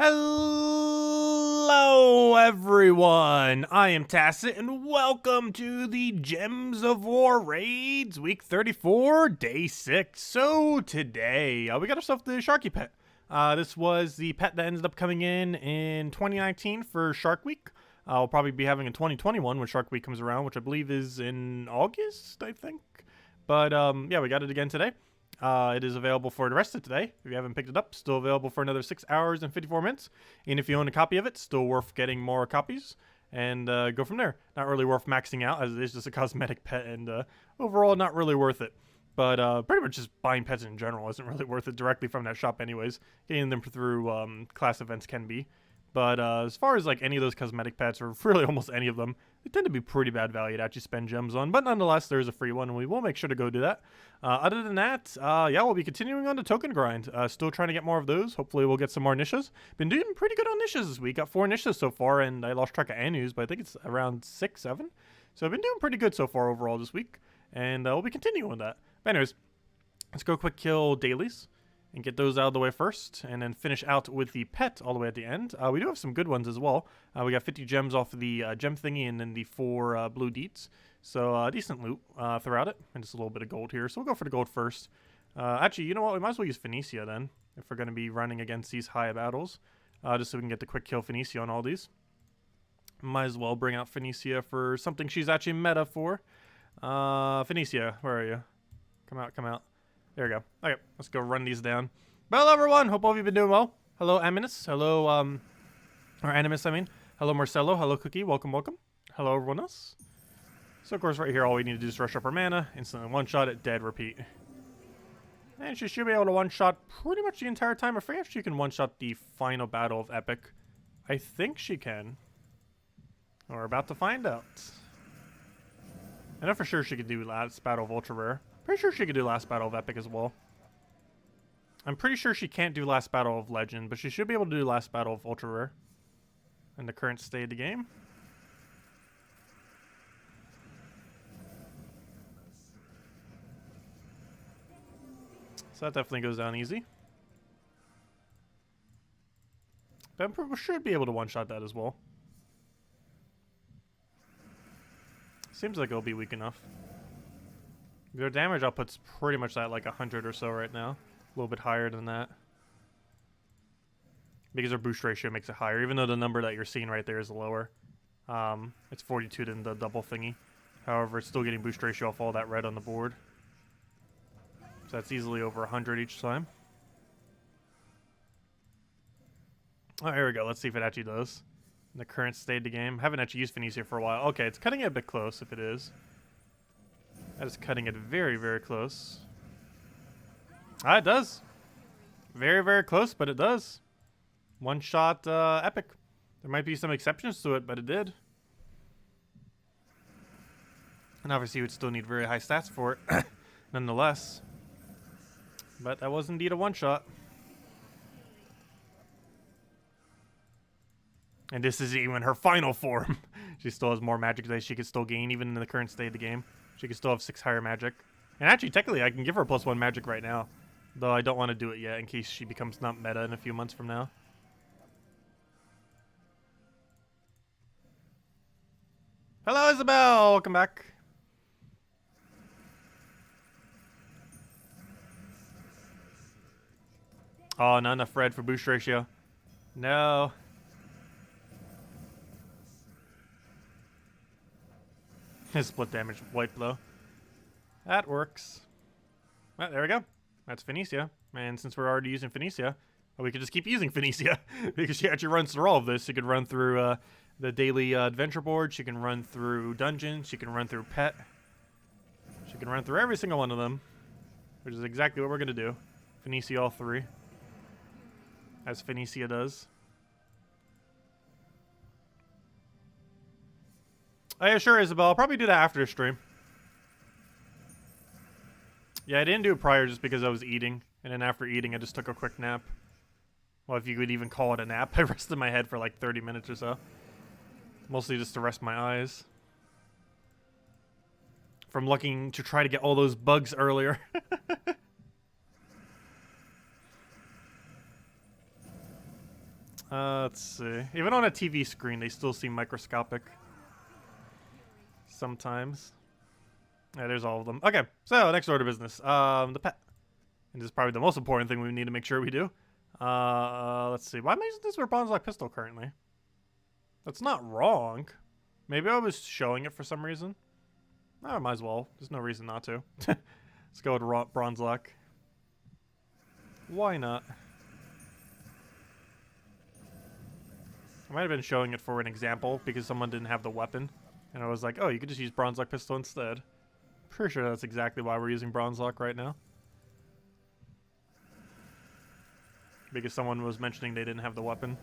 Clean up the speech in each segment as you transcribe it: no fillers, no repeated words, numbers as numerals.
Hello everyone, I am Tacet and welcome to the Gems of War Raids week 34, day 6. So today, we got ourselves the Sharky pet. This was the pet that ended up coming in 2019 for Shark Week. We'll probably be having in 2021 when Shark Week comes around, which I believe is in August, I think. But yeah, we got it again today. It is available for the rest of today. If you haven't picked it up, still available for another 6 hours and 54 minutes. And if you own a copy of it, still worth getting more copies. And go from there. Not really worth maxing out, as it is just a cosmetic pet, and overall not really worth it. But pretty much just buying pets in general isn't really worth it directly from that shop anyways. Getting them through class events can be. But as far as like any of those cosmetic pets, or really almost any of them, they tend to be pretty bad value to actually spend gems on. But nonetheless, there's a free one, and we will make sure to go do that. Other than that, yeah, we'll be continuing on the token grind. Still trying to get more of those. Hopefully we'll get some more Nishas. Been doing pretty good on Nishas this week. Got 4 Nishas so far, and I lost track of Anus, but I think it's around 6, 7. So I've been doing pretty good so far overall this week. And we'll be continuing with that. But anyways, let's go quick kill dailies and get those out of the way first, and then finish out with the pet all the way at the end. We do have some good ones as well. We got 50 gems off of the gem thingy, and then the 4 blue deets. So decent loot throughout it, and just a little bit of gold here. So we'll go for the gold first. Actually, you know what? We might as well use Phoenicia then, if we're going to be running against these high battles. Just so we can get the quick kill Phoenicia on all these. Might as well bring out Phoenicia for something she's actually meta for. Phoenicia, where are you? Come out, come out. There we go. Okay, let's go run these down. Hello, everyone. Hope all of you have been doing well. Hello, Aminus. Hello, or Animus, I mean. Hello, Marcelo. Hello, Cookie. Welcome, welcome. Hello, everyone else. So, of course, right here, all we need to do is rush up our mana, instantly one-shot it, dead, repeat. And she should be able to one-shot pretty much the entire time. I forget if she can one-shot the final battle of Epic. I think she can. We're about to find out. I know for sure she could do last battle of Ultra Rare. Pretty sure she could do last battle of Epic as well. I'm pretty sure she can't do last battle of Legend, but she should be able to do last battle of Ultra Rare in the current state of the game. So that definitely goes down easy. But we should be able to one-shot that as well. Seems like it'll be weak enough. Their damage output's pretty much at like 100 or so right now. A little bit higher than that. Because their boost ratio makes it higher, even though the number that you're seeing right there is lower. It's 42 than the double thingy. However, it's still getting boost ratio off all that red on the board. So that's easily over 100 each time. Oh, here we go. Let's see if it actually does. In the current state of the game. Haven't actually used Phoenicia for a while. Okay, it's cutting it a bit close if it is. That is cutting it very, very close. Ah, it does. Very, very close, but it does. One shot Epic. There might be some exceptions to it, but it did. And obviously you would still need very high stats for it, nonetheless. But that was indeed a one shot. And this is even her final form. She still has more magic that she could still gain, even in the current state of the game. She can still have 6 higher magic. And actually, technically, I can give her +1 magic right now. Though I don't want to do it yet in case she becomes not meta in a few months from now. Hello, Isabel! Welcome back. Oh, not enough red for boost ratio. No. Split damage, white blow. That works. Well, there we go. That's Phoenicia. And since we're already using Phoenicia, well, we could just keep using Phoenicia. Because she actually runs through all of this. She could run through the daily adventure board. She can run through dungeons. She can run through pet. She can run through every single one of them. Which is exactly what we're going to do. Phoenicia all 3. As Phoenicia does. Oh, yeah, sure, Isabel. I'll probably do that after the stream. Yeah, I didn't do it prior just because I was eating. And then after eating, I just took a quick nap. Well, if you could even call it a nap. I rested my head for like 30 minutes or so. Mostly just to rest my eyes. From looking to try to get all those bugs earlier. Let's see. Even on a TV screen, they still seem microscopic. Sometimes. Yeah, there's all of them. Okay, so next order of business. The pet. And this is probably the most important thing we need to make sure we do. Let's see. Why am I using this for a bronze lock pistol currently? That's not wrong. Maybe I was showing it for some reason. I might as well. There's no reason not to. Let's go with bronze lock. Why not? I might have been showing it for an example because someone didn't have the weapon. And I was like, oh, you could just use bronze lock pistol instead. Pretty sure that's exactly why we're using bronze lock right now. Because someone was mentioning they didn't have the weapon.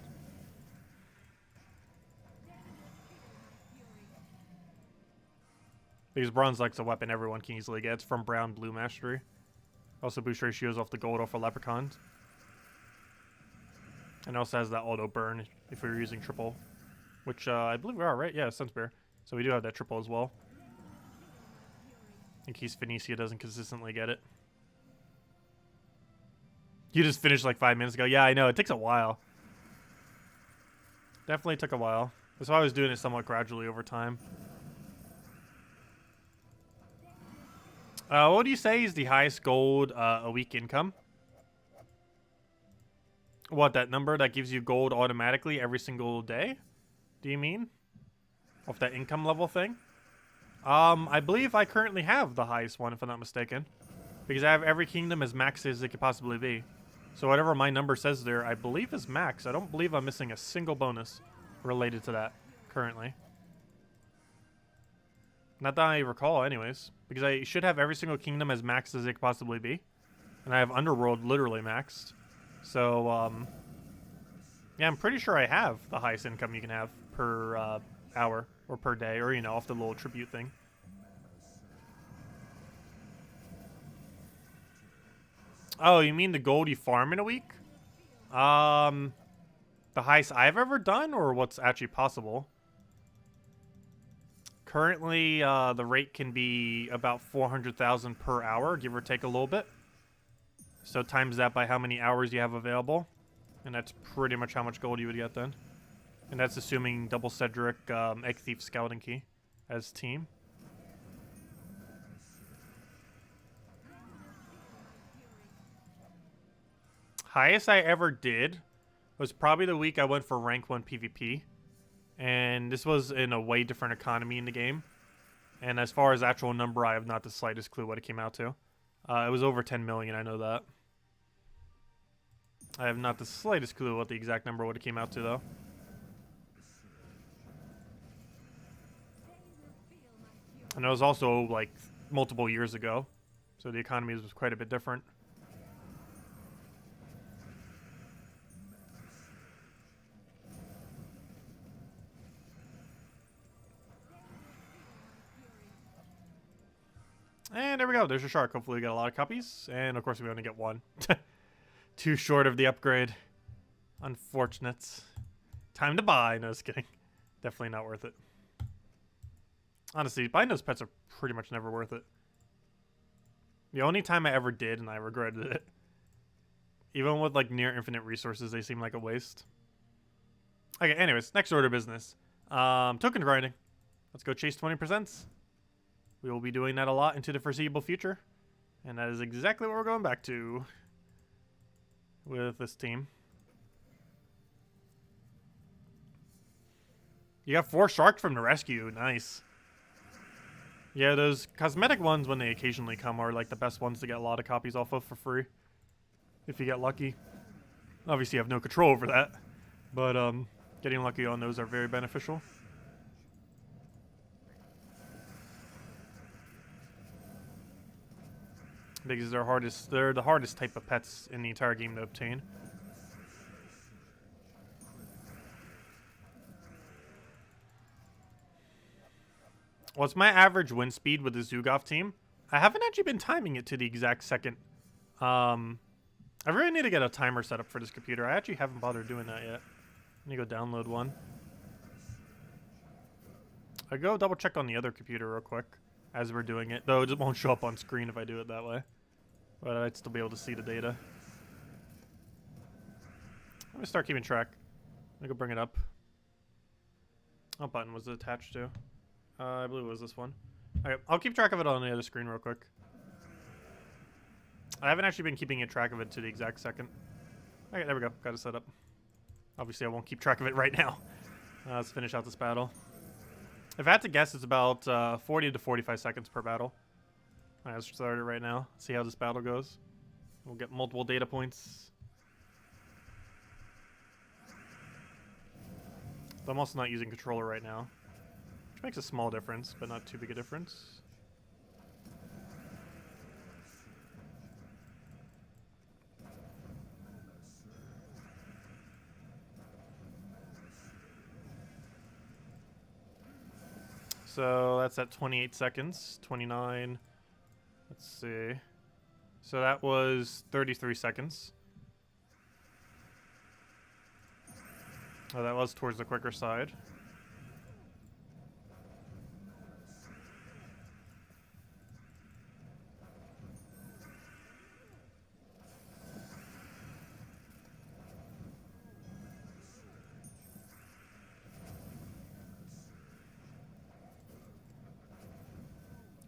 Because bronze lock's a weapon everyone can easily get. It's from brown blue mastery. Also boost ratios off the gold off for leprechauns. And also has that auto burn if we were using triple. Which I believe we are, right? Yeah, Sunspear. So we do have that triple as well. In case Phoenicia doesn't consistently get it. You just finished like 5 minutes ago. Yeah, I know. It takes a while. Definitely took a while. That's why I was doing it somewhat gradually over time. What do you say is the highest gold a week income? What, that number that gives you gold automatically every single day? Do you mean? Off that income level thing? I believe I currently have the highest one, if I'm not mistaken. Because I have every kingdom as max as it could possibly be. So whatever my number says there, I believe is max. I don't believe I'm missing a single bonus related to that currently. Not that I recall anyways. Because I should have every single kingdom as maxed as it could possibly be. And I have Underworld literally maxed. So, yeah, I'm pretty sure I have the highest income you can have per hour or per day. Or, you know, off the little tribute thing. Oh, you mean the gold you farm in a week? The highest I've ever done or what's actually possible? Currently, the rate can be about 400,000 per hour, give or take a little bit. So times that by how many hours you have available. And that's pretty much how much gold you would get then. And that's assuming double Cedric, Egg Thief, Scouting Key as team. Highest I ever did was probably the week I went for rank 1 PvP. And this was in a way different economy in the game. And as far as actual number, I have not the slightest clue what it came out to. It was over 10 million, I know that. I have not the slightest clue what the exact number would have came out to, though. And it was also, like, multiple years ago. So the economy was quite a bit different. And there we go. There's your shark. Hopefully we get a lot of copies. And of course we only get one. Too short of the upgrade. Unfortunate. Time to buy. No, just kidding. Definitely not worth it. Honestly, buying those pets are pretty much never worth it. The only time I ever did, and I regretted it. Even with like near infinite resources, they seem like a waste. Okay, anyways, next order of business. Token grinding. Let's go chase 20%. We will be doing that a lot into the foreseeable future. And that is exactly what we're going back to with this team. You got 4 sharks from the rescue. Nice. Yeah, those cosmetic ones, when they occasionally come, are like the best ones to get a lot of copies off of for free. If you get lucky. Obviously, you have no control over that. But getting lucky on those are very beneficial. Because they're the hardest type of pets in the entire game to obtain. What's my average win speed with the Zugov team? I haven't actually been timing it to the exact second. I really need to get a timer set up for this computer. I actually haven't bothered doing that yet. Let me go download one. I go double check on the other computer real quick as we're doing it. Though it just won't show up on screen if I do it that way. But I'd still be able to see the data. Let me start keeping track. me go bring it up. What button was it attached to? I believe it was this one. Okay, I'll keep track of it on the other screen real quick. I haven't actually been keeping track of it to the exact second. Okay, there we go. Got it set up. Obviously, I won't keep track of it right now. Let's finish out this battle. If I had to guess, it's about 40 to 45 seconds per battle. All right, let's start it right now. See how this battle goes. We'll get multiple data points. So I'm also not using controller right now, which makes a small difference, but not too big a difference. So that's at 28 seconds, 29. Let's see. So that was 33 seconds. Oh, that was towards the quicker side.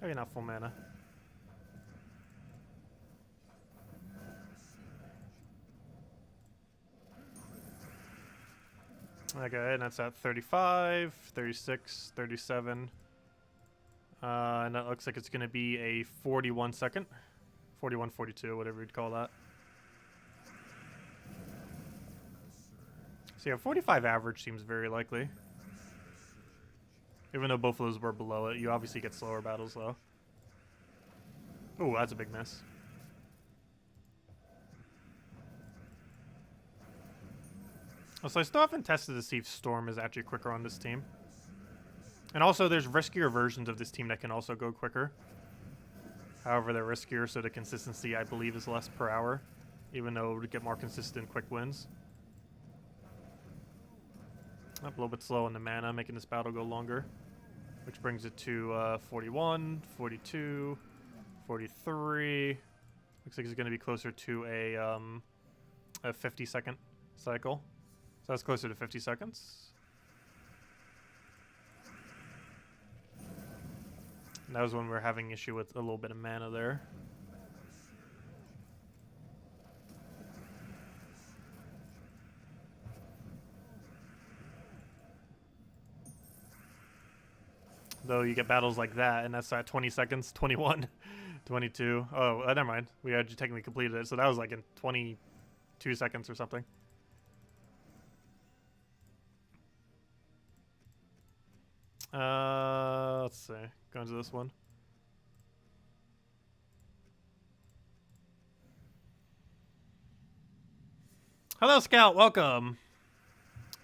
Oh, you're not full mana. Okay, and that's at 35, 36, 37. And that looks like it's going to be a 41 second. 41, 42, whatever you'd call that. So yeah, 45 average seems very likely. Even though both of those were below it, you obviously get slower battles though. Ooh, that's a big miss. So I still haven't tested to see if Storm is actually quicker on this team. And also there's riskier versions of this team that can also go quicker. However, they're riskier, so the consistency I believe is less per hour, even though it would get more consistent quick wins. Up a little bit slow on the mana, making this battle go longer. Which brings it to 41, 42, 43. Looks like it's going to be closer to a 50 second cycle. So that's closer to 50 seconds. And that was when we were having issue with a little bit of mana there. Though you get battles like that, and that's at 20 seconds, 21, 22. Oh, never mind. We had technically completed it, so that was like in 22 seconds or something. Let's see. Going to this one. Hello, Scout. Welcome.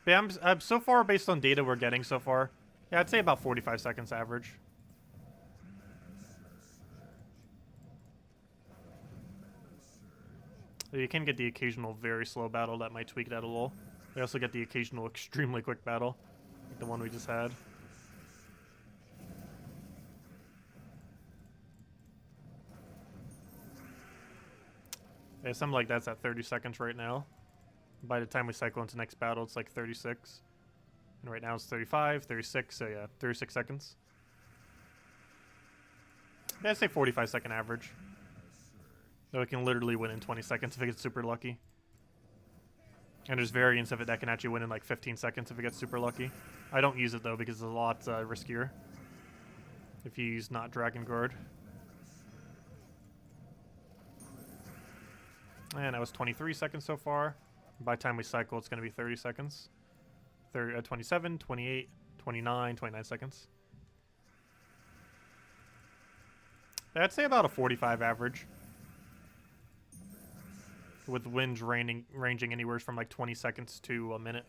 Yeah, I'm so far based on data we're getting so far. Yeah, I'd say about 45 seconds average. You can get the occasional very slow battle that might tweak that a little. We also get the occasional extremely quick battle, like the one we just had. Yeah, something like that's at 30 seconds right now. By the time we cycle into next battle, it's like 36. And right now it's 35, 36, so yeah, 36 seconds. Yeah, I'd say 45 second average. Though it can literally win in 20 seconds if it gets super lucky. And there's variants of it that can actually win in like 15 seconds if it gets super lucky. I don't use it though because it's a lot riskier if you use not Dragon Guard. And that was 23 seconds so far. By the time we cycle, it's going to be 30 seconds. 27, 28, 29, 29 seconds. I'd say about a 45 average. With winds ranging anywhere from like 20 seconds to a minute.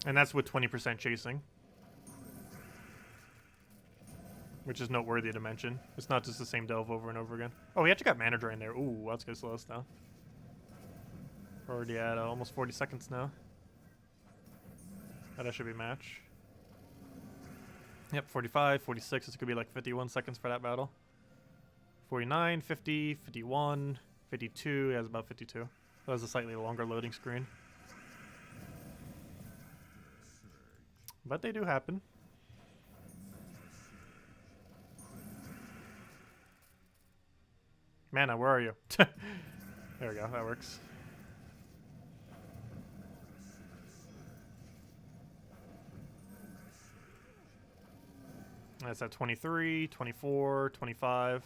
And that's with 20% chasing. Which is noteworthy to mention. It's not just the same delve over and over again. Oh, we actually got mana drain there. Ooh, that's gonna slow us down. We're already at almost 40 seconds now. Oh, that should be match. Yep, 45, 46. This could be like 51 seconds for that battle. 49, 50, 51, 52. Yeah, it's about 52. That was a slightly longer loading screen. But they do happen. Mana, where are you? There we go, that works. That's at 23, 24, 25.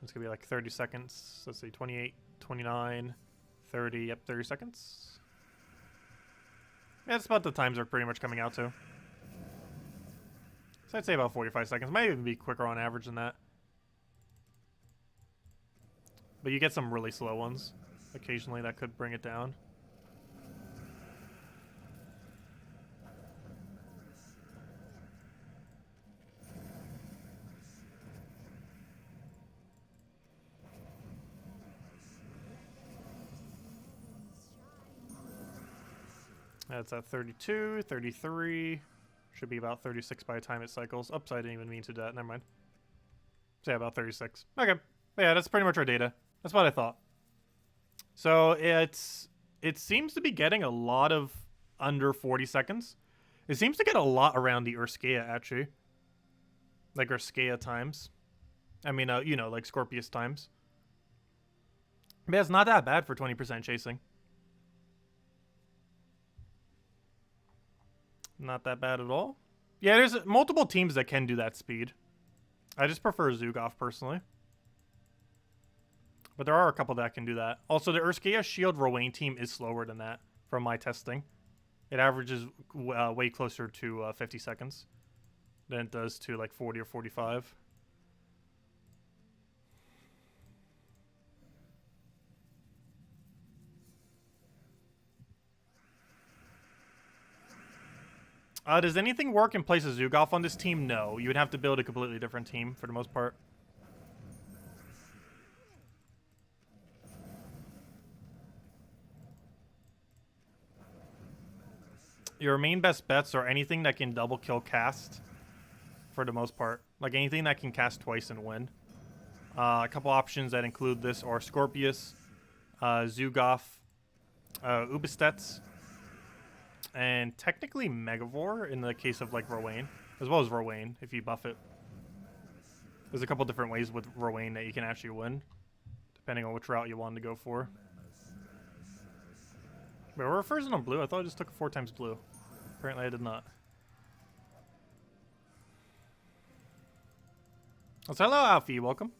It's gonna be like 30 seconds. Let's see, 28, 29, 30. Yep, 30 seconds. Yeah, that's about the times they're pretty much coming out to. So I'd say about 45 seconds. Might even be quicker on average than that. But you get some really slow ones. Occasionally that could bring it down. That's at 32, 33. Should be about 36 by the time it cycles. Oops, I didn't even mean to do that. Never mind. So yeah, about 36. Okay. But yeah, that's pretty much our data. That's what I thought. So it seems to be getting a lot of under 40 seconds. It seems to get a lot around the Urskea, actually. Like Urskea times. I mean, you know, like Scorpius times. But yeah, it's not that bad for 20% chasing. Not that bad at all. Yeah, there's multiple teams that can do that speed. I just prefer Zugov personally. But there are a couple that can do that. Also, the Urskea Shield Rowain team is slower than that from my testing. It averages way closer to 50 seconds than it does to like 40 or 45. Does anything work in place of Zugov on this team? No. You would have to build a completely different team for the most part. Your main best bets are anything that can double kill cast for the most part. Like anything that can cast twice and win. A couple options that include this are Scorpius, Zugov, Ubistets, and technically Megavore in the case of like Rowain, as well as Rowain if you buff it. There's a couple different ways with Rowain that you can actually win, depending on which route you want to go for. Wait, we're frozen on blue? I thought I just took 4 times blue. Apparently I did not. Oh, so hello, Alfie. Welcome.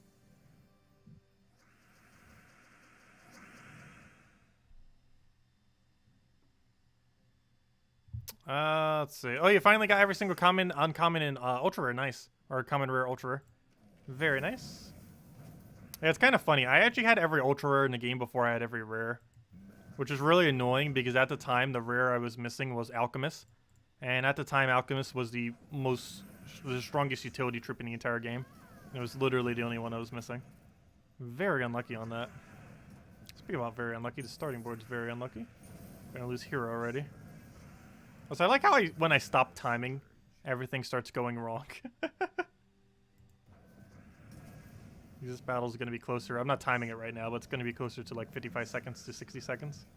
Let's see. Oh, you finally got every single common, uncommon, and ultra rare. Nice. Or common, rare, ultra rare. Very nice. Yeah, it's kind of funny. I actually had every ultra rare in the game before I had every rare, which is really annoying because at the time the rare I was missing was Alchemist, and at the time Alchemist was the strongest utility troop in the entire game. It was literally the only one I was missing. Very unlucky on that. Speaking about very unlucky, the starting board's very unlucky. Gonna lose hero already. So I like how when I stop timing, everything starts going wrong. This battle's going to be closer. I'm not timing it right now, but it's going to be closer to like 55 seconds to 60 seconds.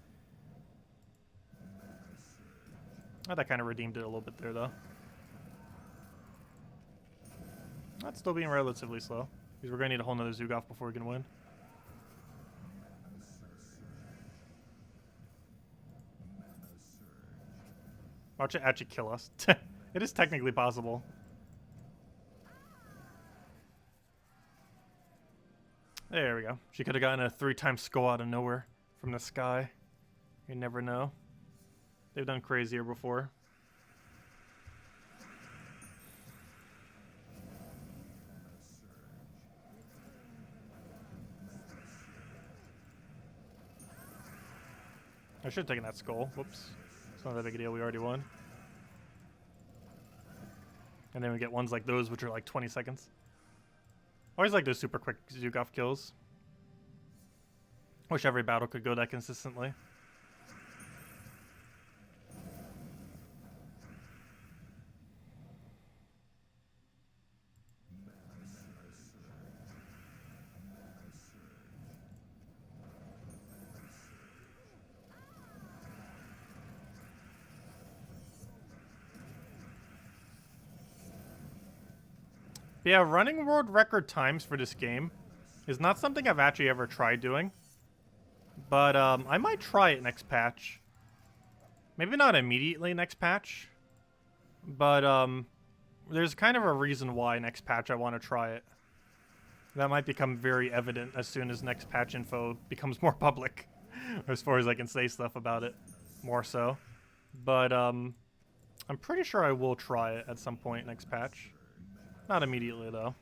Oh, that kind of redeemed it a little bit there, though. That's still being relatively slow, because we're going to need a whole nother Zugov before we can win. Watch it actually kill us. It is technically possible. There we go. She could have gotten a 3-time skull out of nowhere from the sky. You never know. They've done crazier before. I should have taken that skull. Whoops. It's not that big a deal. We already won. And then we get ones like those, which are like 20 seconds. Always like those super quick Zugov kills. Wish every battle could go that consistently. But yeah, running world record times for this game is not something I've actually ever tried doing. But I might try it next patch. Maybe not immediately next patch. But there's kind of a reason why next patch I want to try it. That might become very evident as soon as next patch info becomes more public. As far as I can say stuff about it. More so. But I'm pretty sure I will try it at some point next patch. Not immediately though.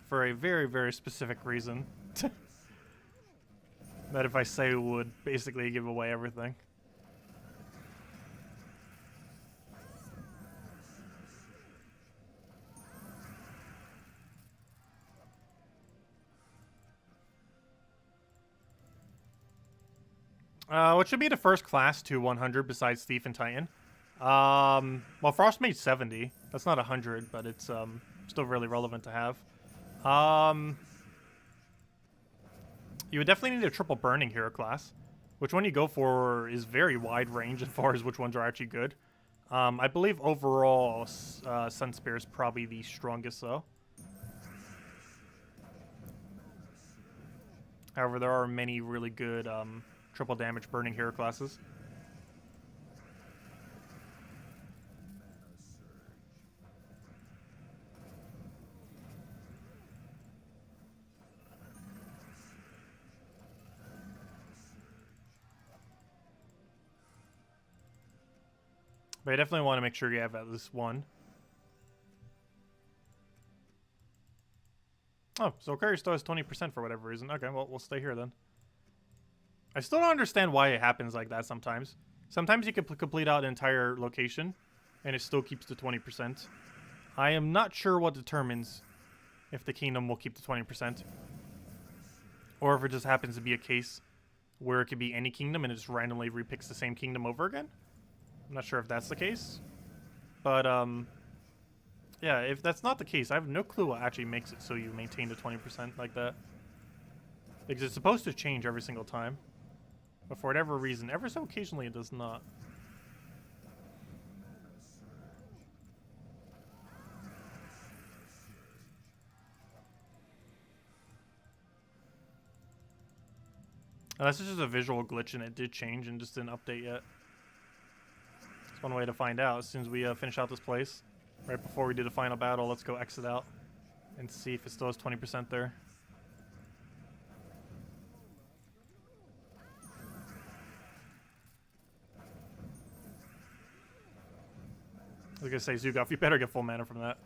For a very, very specific reason. That if I say would basically give away everything. What should be the first class to 100 besides Thief and Titan? Well, Frost made 70. That's not 100, but it's still really relevant to have. You would definitely need a triple burning hero class. Which one you go for is very wide range as far as which ones are actually good. I believe overall Sun Spear is probably the strongest though. However, there are many really good triple damage burning hero classes. But I definitely want to make sure you have at least one. Oh, so Curry still has 20% for whatever reason. Okay, well, we'll stay here then. I still don't understand why it happens like that sometimes. Sometimes you can complete out an entire location, and it still keeps the 20%. I am not sure what determines if the kingdom will keep the 20%. Or if it just happens to be a case where it could be any kingdom and it just randomly repicks the same kingdom over again. I'm not sure if that's the case. But, yeah, if that's not the case, I have no clue what actually makes it so you maintain the 20% like that. Because it's supposed to change every single time. But for whatever reason, ever so occasionally it does not. This is just a visual glitch and it did change and just didn't update yet. That's one way to find out. As soon as we finish out this place, right before we do the final battle, let's go exit out and see if it still has 20% there. I was gonna say, Zugoff, you better get full mana from that.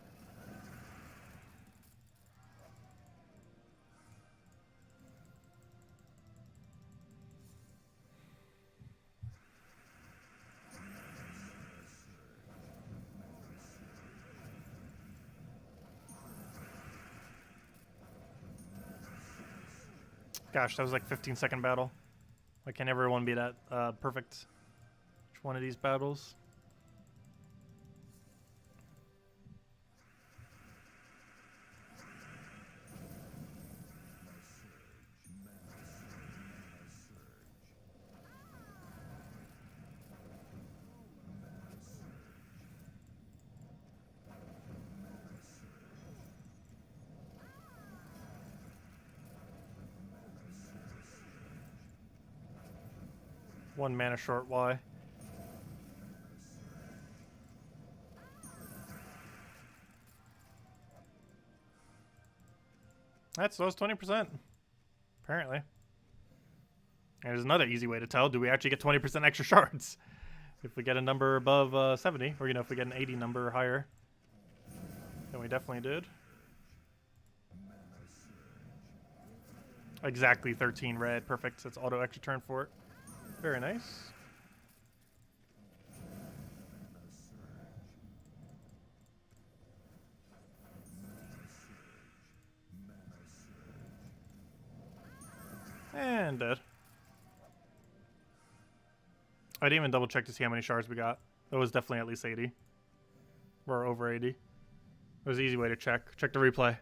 Gosh, that was like 15-second battle. Why can't everyone be that perfect? Which one of these battles? One mana short, why? That's those 20%. Apparently. And there's another easy way to tell. Do we actually get 20% extra shards? If we get a number above 70, or if we get an 80 number or higher, then we definitely did. Exactly 13 red. Perfect. That's auto extra turn for it. Very nice. And dead. I didn't even double check to see how many shards we got. That was definitely at least 80. Or over 80. It was an easy way to check. Check the replay.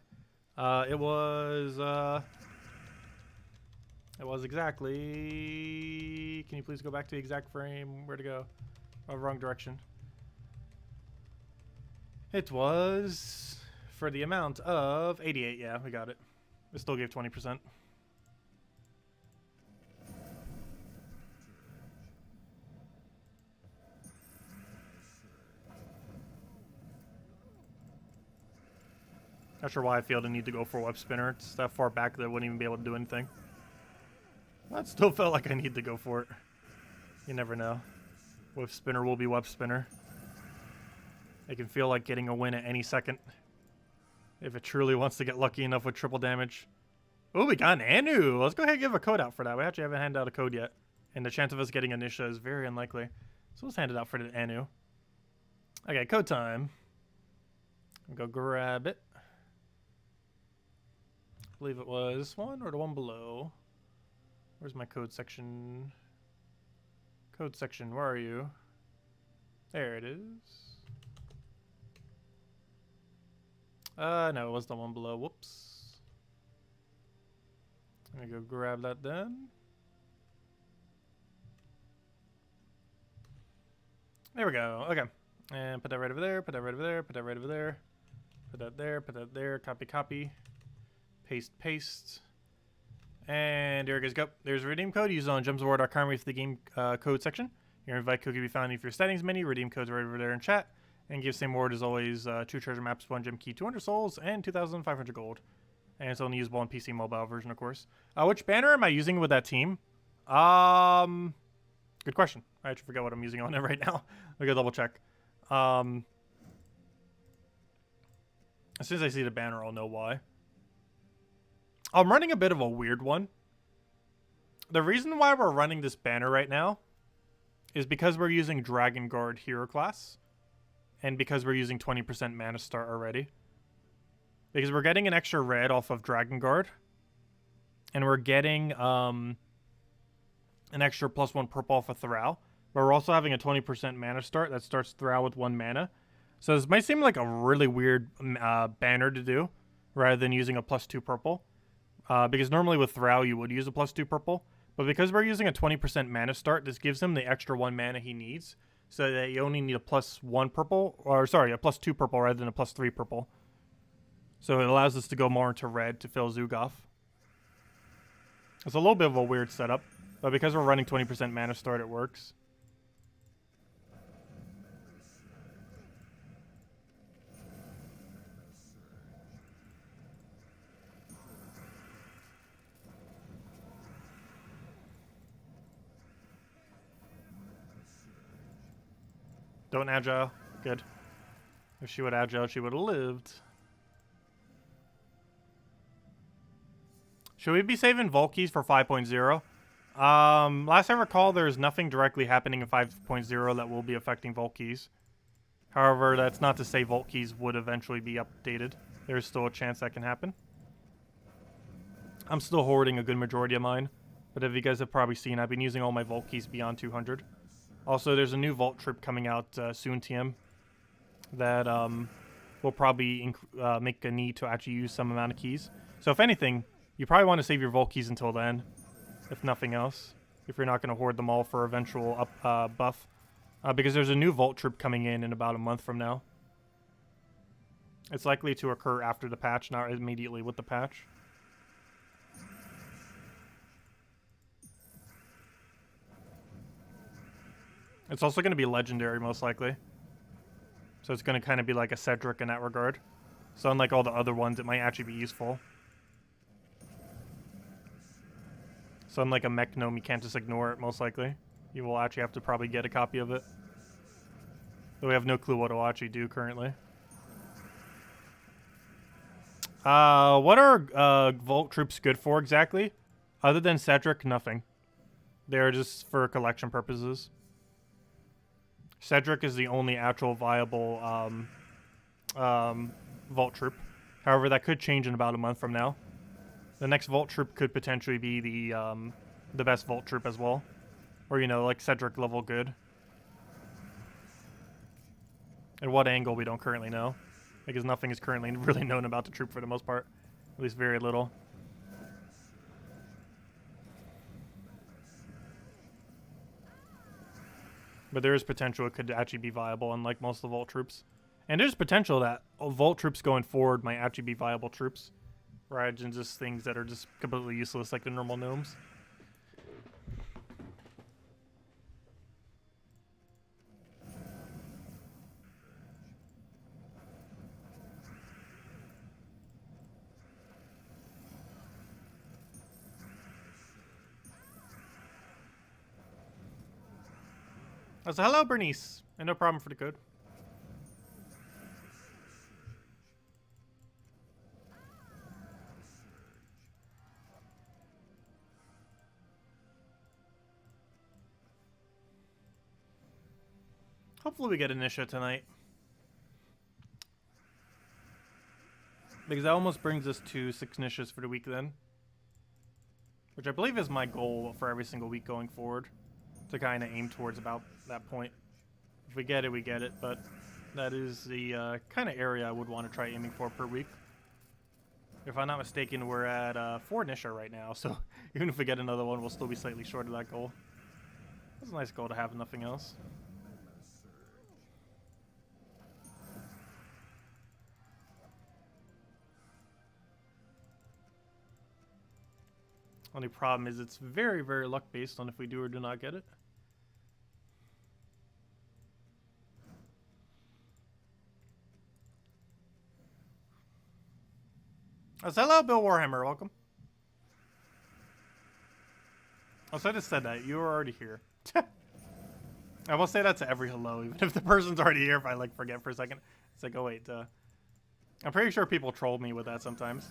It was exactly... Can you please go back to the exact frame? Where to go? Oh, wrong direction. It was for the amount of 88. Yeah, we got it. It still gave 20%. Not sure why I feel the need to go for Web Spinner. It's that far back that I wouldn't even be able to do anything. That still felt like I need to go for it. You never know. Web Spinner will be Web Spinner. It can feel like getting a win at any second. If it truly wants to get lucky enough with triple damage. Oh, we got an Anu. Let's go ahead and give a code out for that. We actually haven't handed out a code yet. And the chance of us getting a Nysha is very unlikely. So let's hand it out for the Anu. Okay, code time. I'll go grab it. I believe it was this one or the one below. Where's my code section? Code section, where are you? There it is. No, it was the one below. Whoops. Let me go grab that then. There we go. Okay. And put that right over there, put that right over there, put that right over there. Put that there, put that there. Copy, copy. Paste, paste. And there it goes. Go. There's a redeem code. Use it on gemsofwar.com with the game code section. Your invite code can be found in your settings menu. Redeem codes right over there in chat. And give same word as always, 2 treasure maps, 1 gem key, 200 souls, and 2,500 gold. And it's only usable on PC mobile version, of course. Which banner am I using with that team? Good question. I actually forget what I'm using on it right now. I'll go double check. As soon as I see the banner, I'll know why. I'm running a bit of a weird one. The reason why we're running this banner right now is because we're using Dragon Guard hero class. And because we're using 20% mana start already. Because we're getting an extra red off of Dragon Guard. And we're getting an extra +1 purple off of Thrall. But we're also having a 20% mana start that starts Thrall with 1 mana. So this might seem like a really weird banner to do. Rather than using a +2 purple. Because normally with Thrall you would use a +2 purple. But because we're using a 20% mana start, this gives him the extra 1 mana he needs. So that you only need a +1 purple, or sorry, a +2 purple rather than a +3 purple. So it allows us to go more into red to fill Zugoff. It's a little bit of a weird setup, but because we're running 20% mana start, it works. Don't agile. Good. If she would agile, she would have lived. Should we be saving Vault Keys for 5.0? Last I recall, there's nothing directly happening in 5.0 that will be affecting Vault Keys. However, that's not to say Vault Keys would eventually be updated. There's still a chance that can happen. I'm still hoarding a good majority of mine. But if you guys have probably seen, I've been using all my Vault Keys beyond 200. Also, there's a new Vault trip coming out soon, TM, that will probably make a need to actually use some amount of keys. So if anything, you probably want to save your Vault keys until then, if nothing else, if you're not going to hoard them all for eventual buff. Because there's a new Vault trip coming in about a month from now. It's likely to occur after the patch, not immediately with the patch. It's also going to be legendary, most likely. So it's going to kind of be like a Cedric in that regard. So unlike all the other ones, it might actually be useful. So unlike a mech gnome, you can't just ignore it, most likely. You will actually have to probably get a copy of it. Though we have no clue what it'll actually do currently. What are Vault troops good for exactly? Other than Cedric, nothing. They're just for collection purposes. Cedric is the only actual viable Vault troop. However, that could change in about a month from now. The next Vault troop could potentially be the best Vault troop as well. Or, you know, like Cedric level good. At what angle, we don't currently know. Because nothing is currently really known about the troop for the most part. At least very little. But there is potential it could actually be viable, unlike most of the Vault troops. And there's potential that Vault troops going forward might actually be viable troops, rather than just things that are just completely useless like the normal gnomes. So hello, Bernice, and no problem for the code. Hopefully we get Nysha tonight. Because that almost brings us to 6 Nyshas for the week then. Which I believe is my goal for every single week going forward. To kind of aim towards about that point. If we get it, we get it. But that is the kind of area I would want to try aiming for per week. If I'm not mistaken, we're at 4 Nysha right now. So even if we get another one, we'll still be slightly short of that goal. That's a nice goal to have, nothing else. Only problem is it's very, very luck based on if we do or do not get it. Hello, Bill Warhammer. Welcome. So I just said that. You were already here. I will say that to every hello, even if the person's already here, if I like forget for a second. It's like, oh wait, I'm pretty sure people troll me with that sometimes.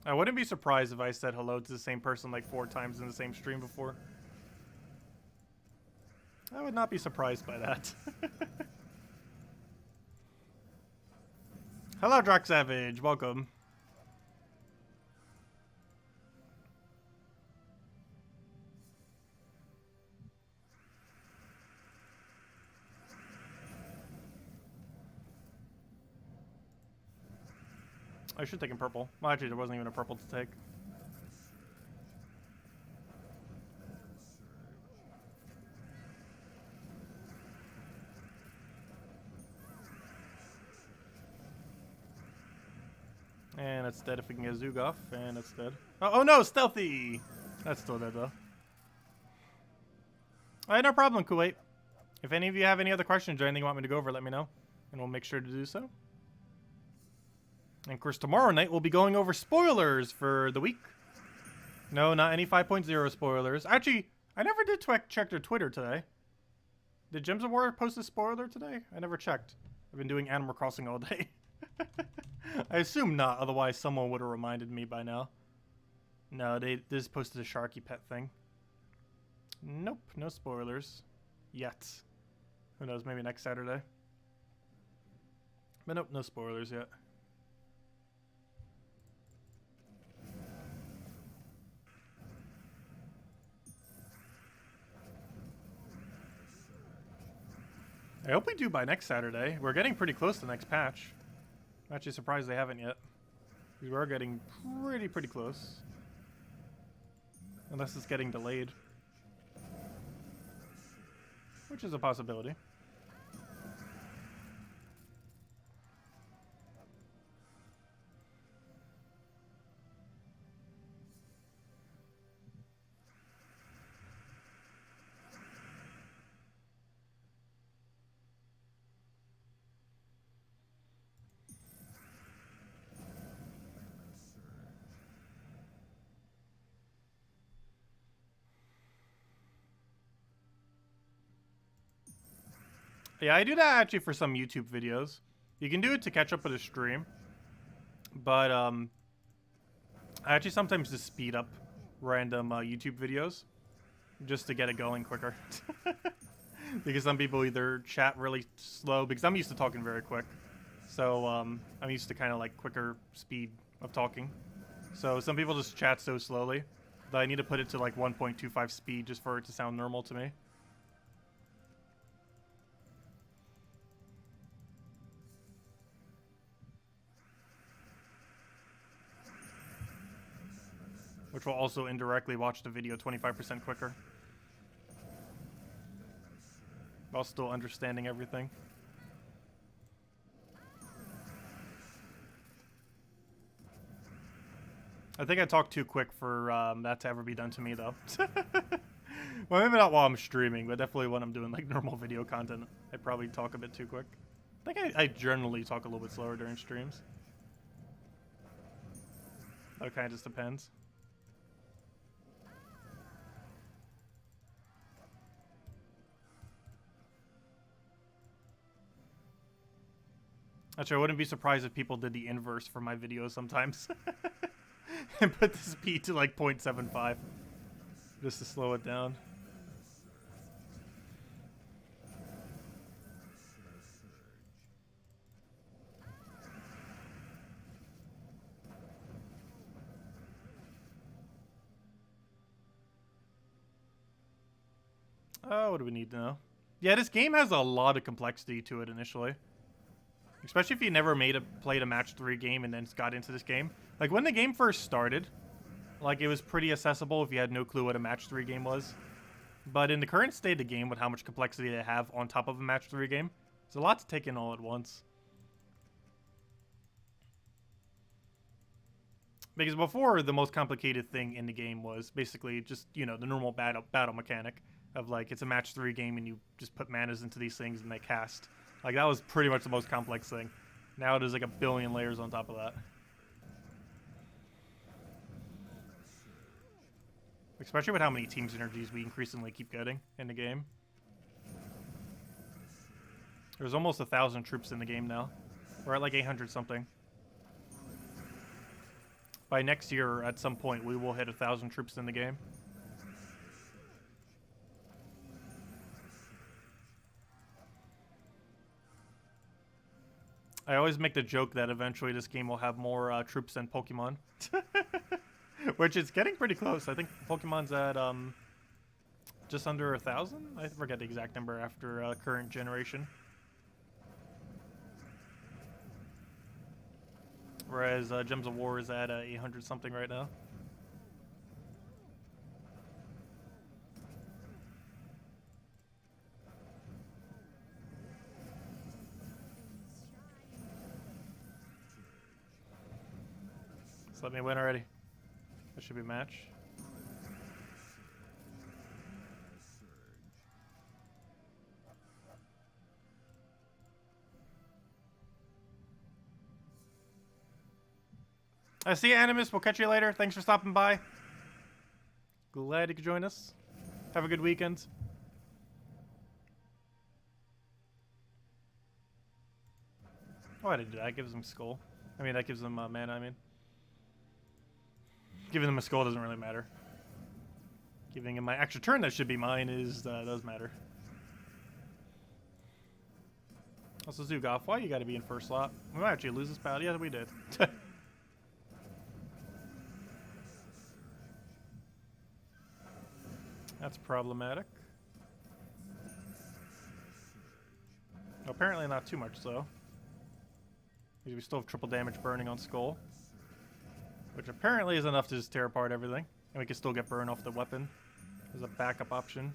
I wouldn't be surprised if I said hello to the same person like 4 times in the same stream before. I would not be surprised by that. Hello, Drock Savage. Welcome. I should take in purple. Well, actually, there wasn't even a purple to take. And it's dead if we can get Zug off, and it's dead. Oh no, stealthy! That's still dead though. Alright, no problem, Kuwait. If any of you have any other questions or anything you want me to go over, let me know. And we'll make sure to do so. And of course, tomorrow night we'll be going over spoilers for the week. No, not any 5.0 spoilers. Actually, I never did check their Twitter today. Did Gems of War post a spoiler today? I never checked. I've been doing Animal Crossing all day. I assume not, otherwise someone would have reminded me by now. No, they just posted a Sharky pet thing. Nope, no spoilers. Yet. Who knows, maybe next Saturday. But nope, no spoilers yet. I hope we do by next Saturday. We're getting pretty close to the next patch. I'm actually surprised they haven't yet. We are getting pretty close. Unless it's getting delayed. Which is a possibility. Yeah, I do that actually for some YouTube videos. You can do it to catch up with a stream. But, I actually sometimes just speed up random YouTube videos. Just to get it going quicker. Because some people either chat really slow, because I'm used to talking very quick. So, I'm used to kind of like quicker speed of talking. So some people just chat so slowly that I need to put it to like 1.25 speed just for it to sound normal to me. which will also indirectly watch the video 25% quicker, while still understanding everything. I think I talked too quick for that to ever be done to me, though. Well, maybe not while I'm streaming, but definitely when I'm doing like normal video content, I probably talk a bit too quick. I think I generally talk a little bit slower during streams. That kind of just depends. Actually, I wouldn't be surprised if people did the inverse for my videos sometimes. And put the speed to like 0.75 just to slow it down. Oh, what do we need to know? Yeah, this game has a lot of complexity to it initially. Especially if you never played a match 3 game and then got into this game. Like, when the game first started, like, it was pretty accessible if you had no clue what a match 3 game was. But in the current state of the game, with how much complexity they have on top of a match 3 game, it's a lot to take in all at once. Because before, the most complicated thing in the game was basically just, you know, the normal battle mechanic of, like, it's a match 3 game and you just put manas into these things and they cast. Like, that was pretty much the most complex thing. Now there's like a billion layers on top of that. Especially with how many team synergies we increasingly keep getting in the game. There's almost 1,000 troops in the game now. We're at like 800 something. By next year, at some point, we will hit 1,000 troops in the game. I always make the joke that eventually this game will have more troops than Pokemon. Which is getting pretty close. I think Pokemon's at just under 1,000? I forget the exact number after current generation. Whereas Gems of War is at 800 something right now. Let me win already. That should be a match. I see you, Animus. We'll catch you later. Thanks for stopping by. Glad you could join us. Have a good weekend. Oh, I didn't do that. That gives him skull. I mean, that gives him mana, I mean. Giving him a skull doesn't really matter. Giving him my extra turn that should be mine does matter. Also, Zugoff, why you gotta be in first slot? We might actually lose this battle. Yeah, we did. That's problematic. Apparently not too much, though. Because we still have triple damage burning on Skull. Which apparently is enough to just tear apart everything. And we can still get burn off the weapon as a backup option.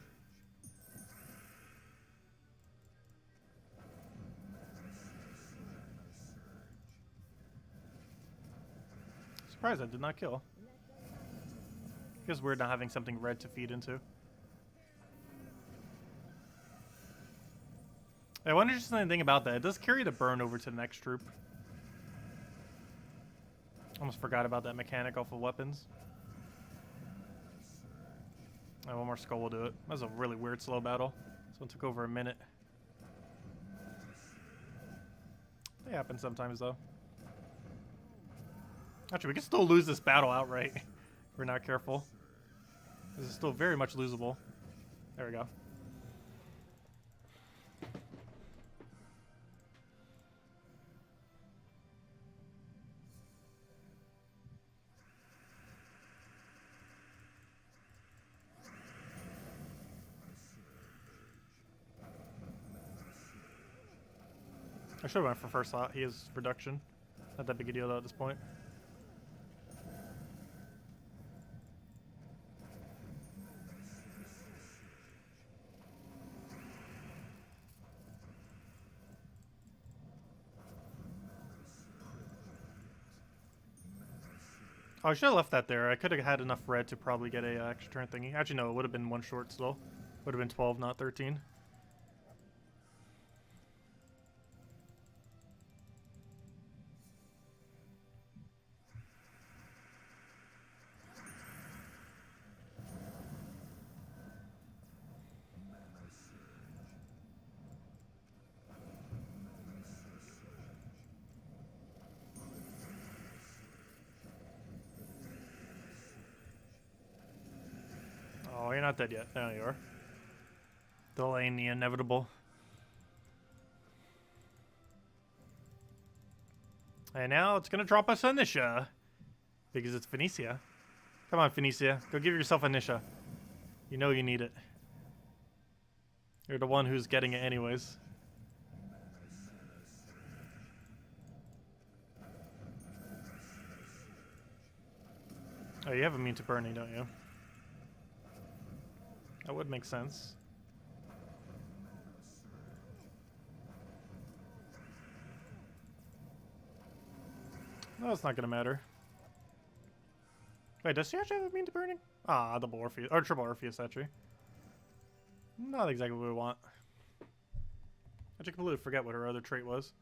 Surprised I did not kill. Feels weird not having something red to feed into. I wonder just anything about that. It does carry the burn over to the next troop. Almost forgot about that mechanic off of weapons. Oh, one more skull will do it. That was a really weird slow battle. This one took over a minute. They happen sometimes, though. Actually, we can still lose this battle outright if we're not careful. This is still very much losable. There we go. I should have went for first slot. He has reduction. Not that big a deal though at this point. Oh, I should have left that there. I could have had enough red to probably get a extra turn thingy. Actually, no, it would have been one short still. Would have been 12, not 13. Oh, you're not dead yet. There you are. Delaying the inevitable. And now it's going to drop us a Nysha. Because it's Phoenicia. Come on, Phoenicia. Go give yourself a Nysha. You know you need it. You're the one who's getting it anyways. Oh, you have immune to burning, don't you? That would make sense. No, it's not gonna matter. Wait, does she actually have immune to burning? Ah, double Orpheus. Or triple Orpheus, actually. Not exactly what we want. I just completely forget what her other trait was.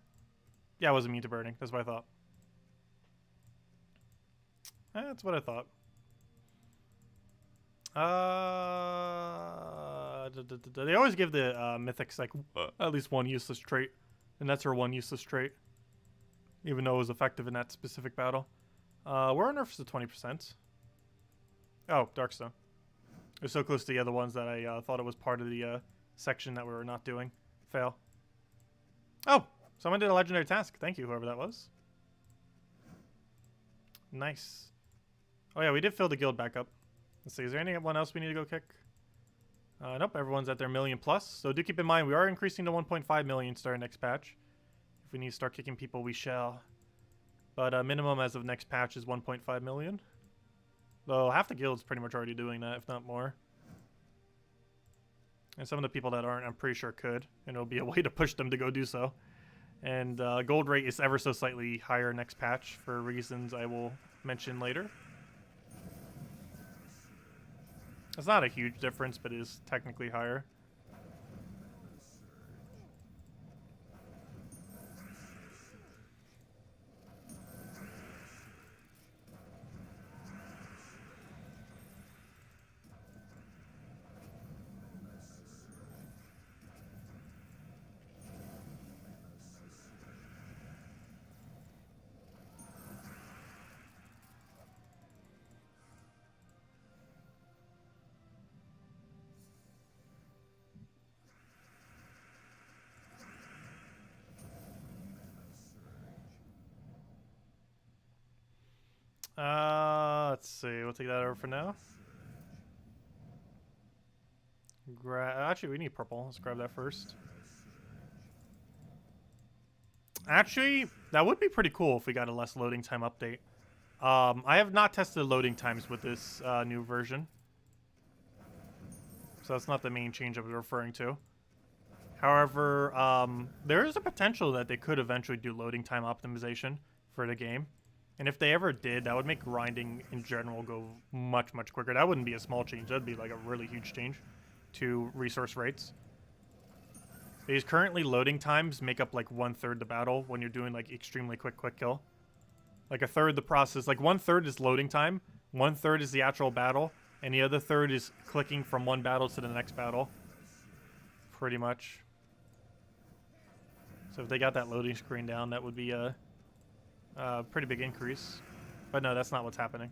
Yeah, it was immune to burning. That's what I thought. That's what I thought. They always give the mythics like at least one useless trait, and that's her one useless trait, even though it was effective in that specific battle. We're nerfs to 20%. Oh, Darkstone. It was so close to the other ones that I thought it was part of the section that we were not doing. Fail. Oh, someone did a legendary task. Thank you, whoever that was. Nice. Oh yeah, we did fill the guild back up. Let's see, is there anyone else we need to go kick? Nope, everyone's at their million plus. So do keep in mind, we are increasing to 1.5 million starting next patch. If we need to start kicking people, we shall. But minimum as of next patch is 1.5 million. Though half the guild's pretty much already doing that, if not more. And some of the people that aren't, I'm pretty sure could. And it'll be a way to push them to go do so. And gold rate is ever so slightly higher next patch for reasons I will mention later. It's not a huge difference, but it is technically higher. Let's see. We'll take that over for now. Actually, we need purple. Let's grab that first. Actually, that would be pretty cool if we got a less loading time update. I have not tested loading times with this new version. So that's not the main change I was referring to. However, there is a potential that they could eventually do loading time optimization for the game. And if they ever did, that would make grinding in general go much, much quicker. That wouldn't be a small change. That'd be like a really huge change to resource rates. Because currently loading times make up like 1/3 the battle when you're doing like extremely quick kill. Like a third the process, like 1/3 is loading time, 1/3 is the actual battle, and the other third is clicking from one battle to the next battle. Pretty much. So if they got that loading screen down, that would be a pretty big increase. But no, that's not what's happening.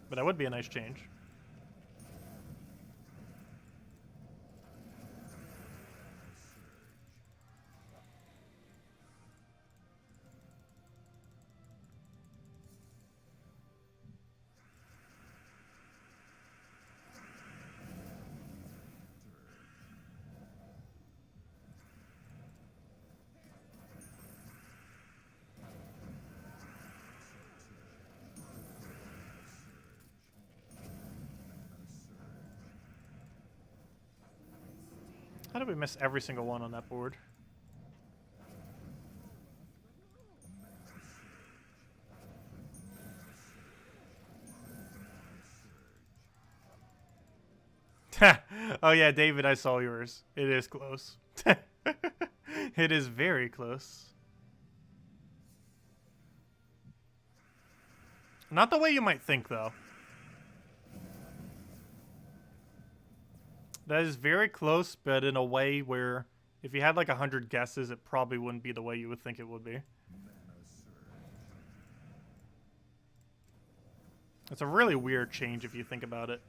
But that would be a nice change. How did we miss every single one on that board? Oh yeah, David, I saw yours. It is close. It is very close. Not the way you might think, though. That is very close, but in a way where if you had like 100 guesses, it probably wouldn't be the way you would think it would be. It's a really weird change if you think about it.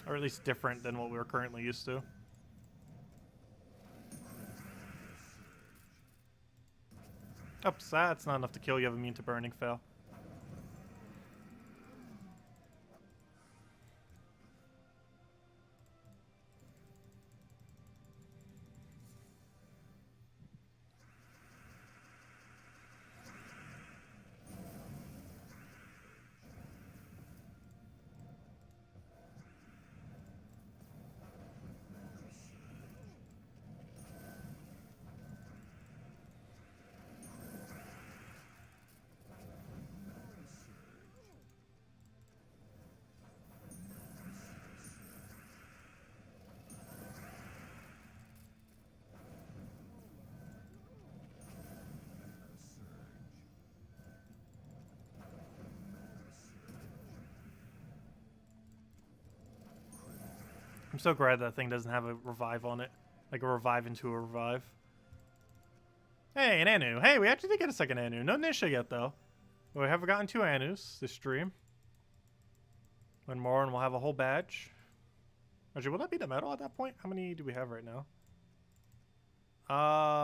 Or at least different than what we were currently used to. Oops, that's not enough to kill. You have immune to burning, fail. I'm so glad that thing doesn't have a revive on it. Like a revive into a revive. Hey, an Anu. Hey, we actually did get a second Anu. No Nysha yet, though. We have gotten 2 Anus this stream. When more, and we'll have a whole badge. Actually, will that be the medal at that point? How many do we have right now?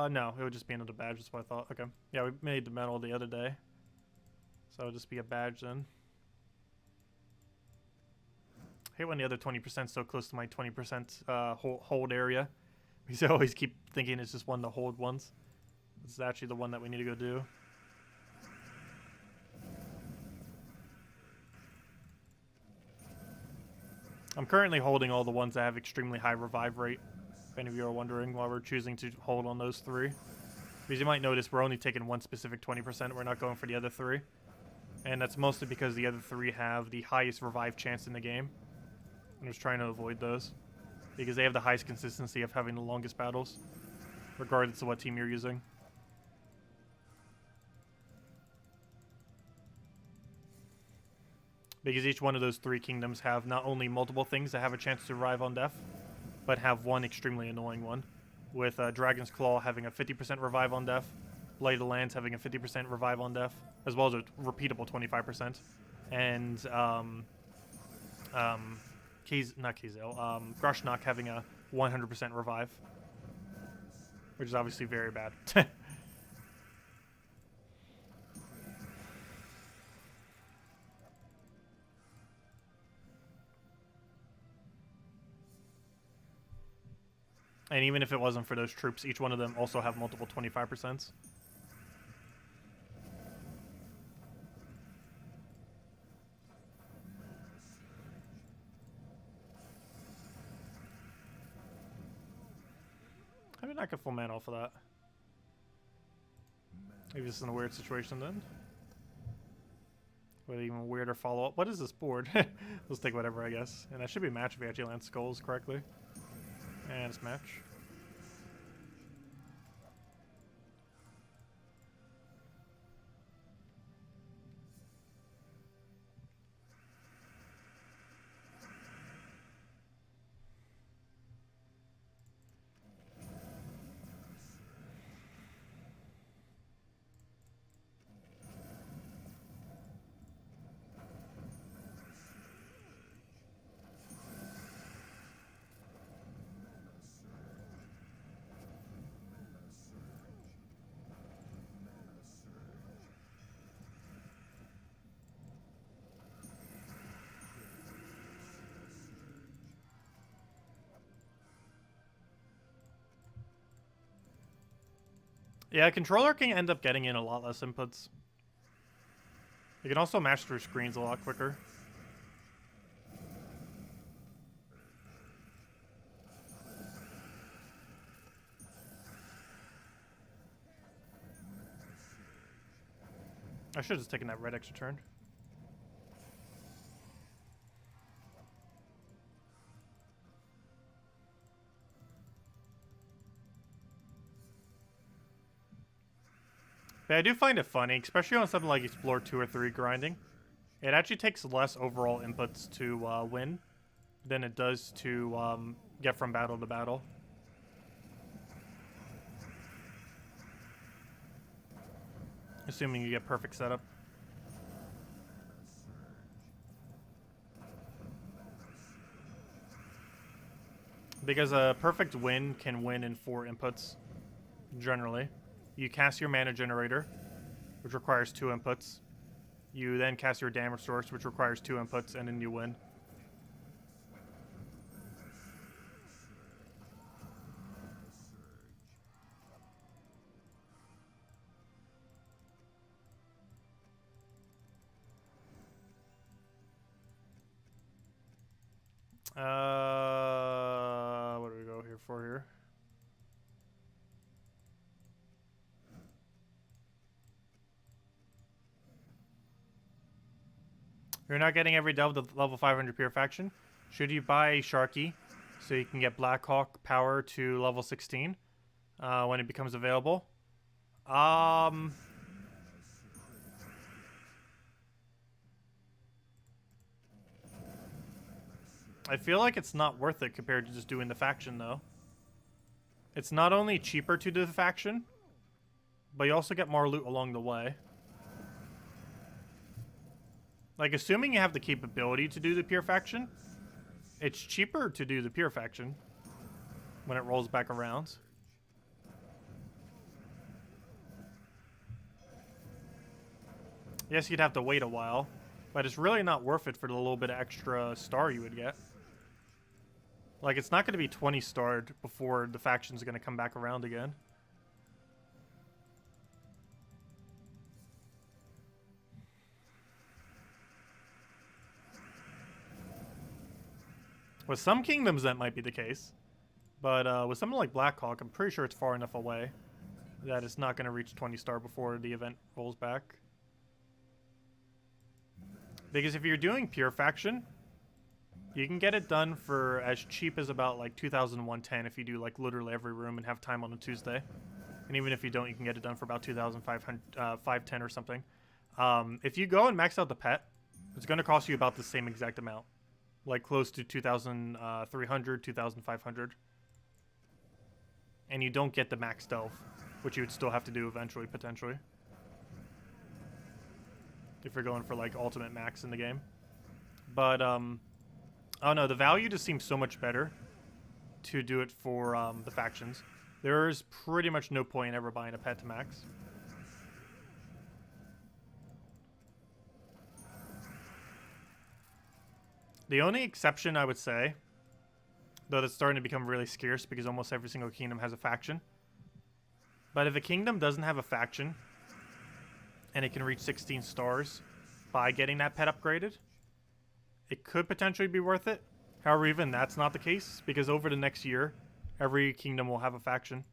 No. It would just be another badge. That's what I thought. Okay. Yeah, we made the medal the other day. So it'll just be a badge then. I hate when the other 20% is so close to my 20% hold area. Because I always keep thinking it's just one of the hold ones. This is actually the one that we need to go do. I'm currently holding all the ones that have extremely high revive rate. If any of you are wondering why we're choosing to hold on those 3. Because you might notice we're only taking one specific 20%. We're not going for the other 3. And that's mostly because the other 3 have the highest revive chance in the game. I'm just trying to avoid those. Because they have the highest consistency of having the longest battles. Regardless of what team you're using. Because each one of those 3 kingdoms have not only multiple things that have a chance to revive on death, but have one extremely annoying one. With Dragon's Claw having a 50% revive on death, Blight of the Lands having a 50% revive on death, as well as a repeatable 25%, and Grushnok having a 100% revive, which is obviously very bad. And even if it wasn't for those troops, each one of them also have multiple 25%. I mean, I could full mana off of that. Maybe this is in a weird situation then. With even weirder follow-up. What is this board? Let's take whatever, I guess. And that should be a match if we actually land skulls correctly. And it's match. Yeah, controller can end up getting in a lot less inputs. You can also mash through screens a lot quicker. I should have just taken that red extra turn. But I do find it funny, especially on something like Explore 2 or 3 grinding. It actually takes less overall inputs to win than it does to get from battle to battle. Assuming you get perfect setup. Because a perfect win can win in 4 inputs, generally. You cast your mana generator, which requires 2 inputs. You then cast your damage source, which requires 2 inputs, and then you win. What do we go here for here? You're not getting every delve to level 500 pure faction. Should you buy a Sharky so you can get Blackhawk power to level 16 when it becomes available? I feel like it's not worth it compared to just doing the faction, though. It's not only cheaper to do the faction, but you also get more loot along the way. Like, assuming you have the capability to do the pure faction, it's cheaper to do the pure faction when it rolls back around. Yes, you'd have to wait a while, but it's really not worth it for the little bit of extra star you would get. Like, it's not going to be 20 starred before the faction's going to come back around again. With some kingdoms, that might be the case. But with something like Blackhawk, I'm pretty sure it's far enough away that it's not going to reach 20 star before the event rolls back. Because if you're doing pure faction, you can get it done for as cheap as about like 2,110 if you do like literally every room and have time on a Tuesday. And even if you don't, you can get it done for about 2,510 or something. If you go and max out the pet, it's going to cost you about the same exact amount. Like close to 2,300, 2,500. And you don't get the max delve, which you would still have to do eventually, potentially. If you're going for like ultimate max in the game. But, oh no, the value just seems so much better to do it for the factions. There's pretty much no point in ever buying a pet to max. The only exception I would say, though that's starting to become really scarce because almost every single kingdom has a faction. But if a kingdom doesn't have a faction, and it can reach 16 stars by getting that pet upgraded, it could potentially be worth it. However, even that's not the case, because over the next year, every kingdom will have a faction.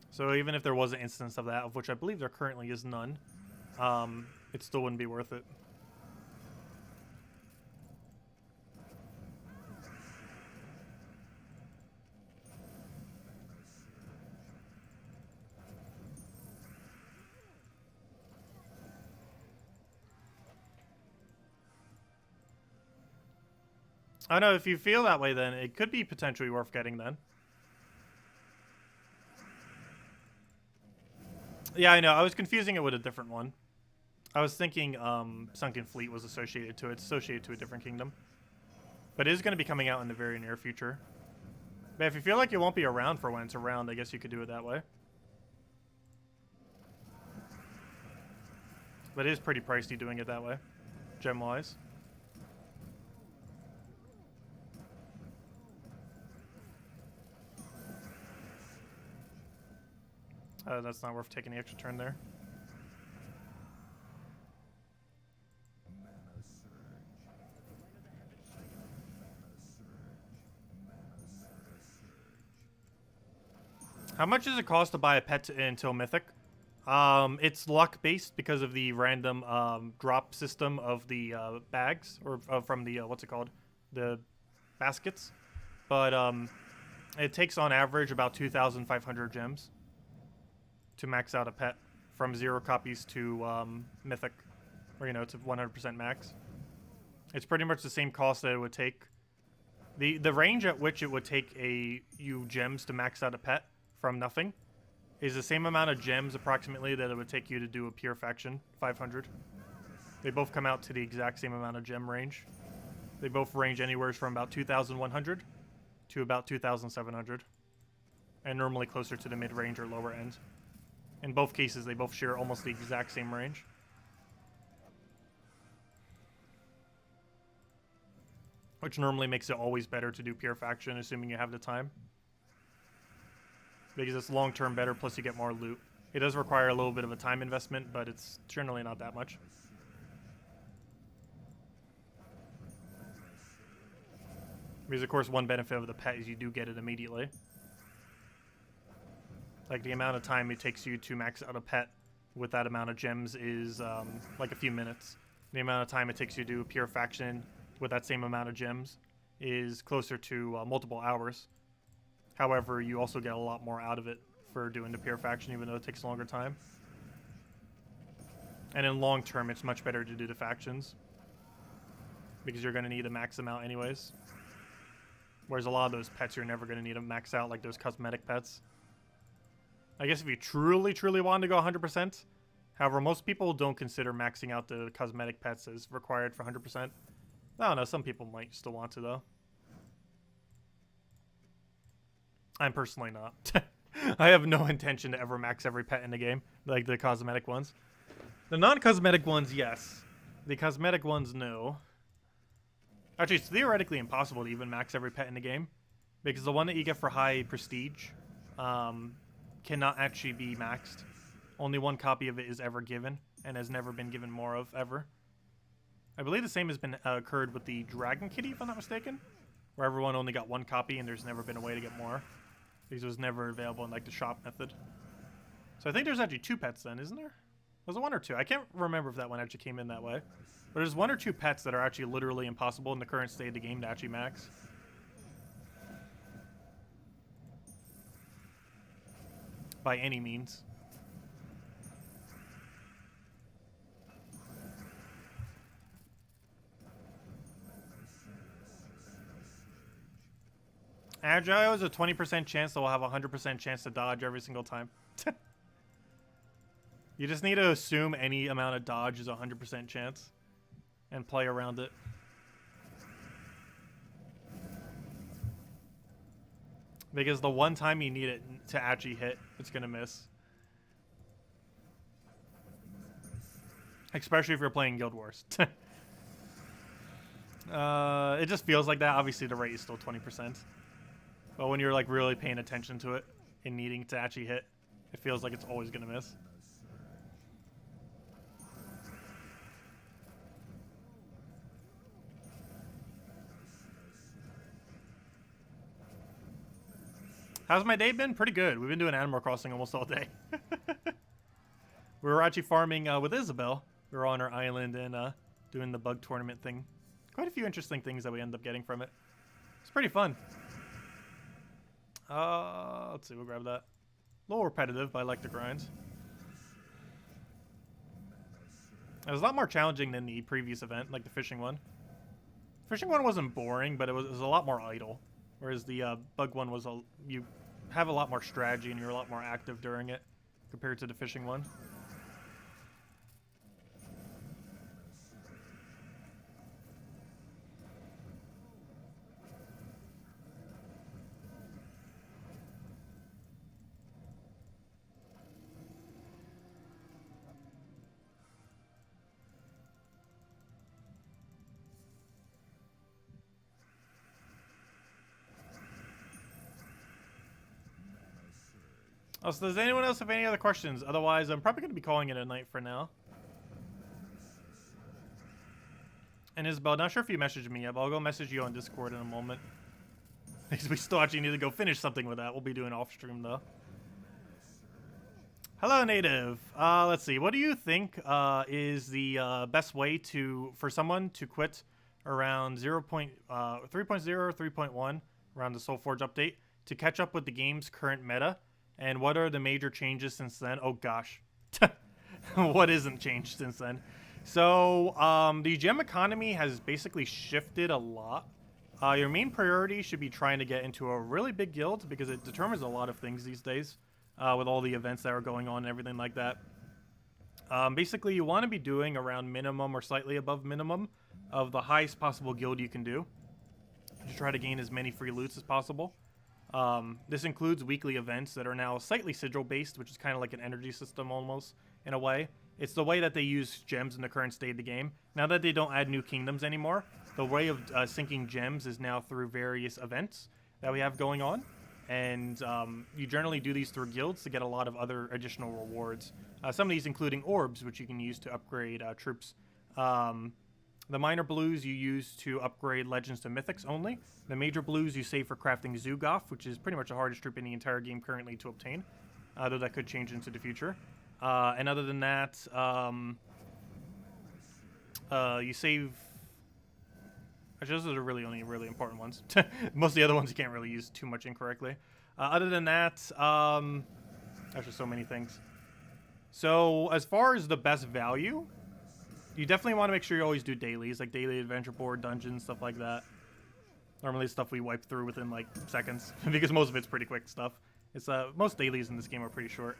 So even if there was an instance of that, of which I believe there currently is none, it still wouldn't be worth it. I know, if you feel that way, then it could be potentially worth getting then. Yeah, I know. I was confusing it with a different one. I was thinking Sunken Fleet was associated to it. It's associated to a different kingdom. But it is going to be coming out in the very near future. But if you feel like it won't be around for when it's around, I guess you could do it that way. But it is pretty pricey doing it that way, gem-wise. That's not worth taking the extra turn there. How much does it cost to buy a pet until Mythic? It's luck based because of the random drop system of the bags, or from the what's it called, the baskets. But it takes on average about 2,500 gems to max out a pet from 0 copies to mythic, or, you know, to 100% max. It's pretty much the same cost that it would take. The range at which it would take you gems to max out a pet from nothing is the same amount of gems approximately that it would take you to do a pure faction, 500. They both come out to the exact same amount of gem range. They both range anywhere from about 2,100 to about 2,700. And normally closer to the mid-range or lower end. In both cases, they both share almost the exact same range. Which normally makes it always better to do pure faction, assuming you have the time. Because it's long-term better, plus you get more loot. It does require a little bit of a time investment, but it's generally not that much. Because, of course, one benefit of the pet is you do get it immediately. Like, the amount of time it takes you to max out a pet with that amount of gems is, like, a few minutes. The amount of time it takes you to do a pure faction with that same amount of gems is closer to multiple hours. However, you also get a lot more out of it for doing the pure faction, even though it takes a longer time. And in long term, it's much better to do the factions, because you're going to need to max them out anyways. Whereas a lot of those pets you're never going to need to max out, like those cosmetic pets. I guess if you truly, truly want to go 100%. However, most people don't consider maxing out the cosmetic pets as required for 100%. I don't know, some people might still want to, though. I'm personally not. I have no intention to ever max every pet in the game, like the cosmetic ones. The non-cosmetic ones, yes. The cosmetic ones, no. Actually, it's theoretically impossible to even max every pet in the game, because the one that you get for high prestige cannot actually be maxed. Only one copy of it is ever given, and has never been given more of, ever. I believe the same has been occurred with the Dragon Kitty, if I'm not mistaken, where everyone only got one copy, and there's never been a way to get more, because it was never available in, like, the shop method. So I think there's actually 2 pets then, isn't there? Was it 1 or 2? I can't remember if that one actually came in that way. But there's 1 or 2 pets that are actually literally impossible in the current state of the game to actually max. By any means. Agile is a 20% chance that we'll have a 100% chance to dodge every single time. You just need to assume any amount of dodge is a 100% chance and play around it. Because the one time you need it to actually hit, it's going to miss. Especially if you're playing Guild Wars. It just feels like that. Obviously, the rate is still 20%. But when you're like really paying attention to it and needing to actually hit, it feels like it's always going to miss. How's my day been? Pretty good. We've been doing Animal Crossing almost all day. We were actually farming with Isabel. We were on our island and doing the bug tournament thing. Quite a few interesting things that we end up getting from it. It's pretty fun. Let's see, we'll grab that. A little repetitive, but I like the grind. It was a lot more challenging than the previous event, like the fishing one. The fishing one wasn't boring, but it was a lot more idle. Whereas the bug one was, you have a lot more strategy and you're a lot more active during it compared to the fishing one. Oh, so does anyone else have any other questions? Otherwise, I'm probably going to be calling it a night for now. And Isabel, not sure if you messaged me yet, but I'll go message you on Discord in a moment. Because we still actually need to go finish something with that. We'll be doing off stream, though. Hello, Native. Let's see. What do you think is the best way for someone to quit around 3.0 or 3.1, around the SoulForge update, to catch up with the game's current meta And what are the major changes since then? Oh gosh. What isn't changed since then? So the gem economy has basically shifted a lot. Your main priority should be trying to get into a really big guild because it determines a lot of things these days with all the events that are going on and everything like that. Basically, you want to be doing around minimum or slightly above minimum of the highest possible guild you can do to try to gain as many free loots as possible. This includes weekly events that are now slightly sigil-based, which is kind of like an energy system almost, in a way. It's the way that they use gems in the current state of the game. Now that they don't add new kingdoms anymore, the way of syncing gems is now through various events that we have going on. And you generally do these through guilds to get a lot of other additional rewards. Some of these including orbs, which you can use to upgrade troops. The minor blues you use to upgrade legends to mythics only. The major blues you save for crafting Zugoff, which is pretty much the hardest troop in the entire game currently to obtain, though that could change into the future. And other than that, you save... Actually, those are the really only really important ones. Most of the other ones you can't really use too much incorrectly. Other than that, actually so many things. So as far as the best value, you definitely want to make sure you always do dailies, like daily adventure board, dungeons, stuff like that. Normally stuff we wipe through within like seconds, because most of it's pretty quick stuff. It's most dailies in this game are pretty short.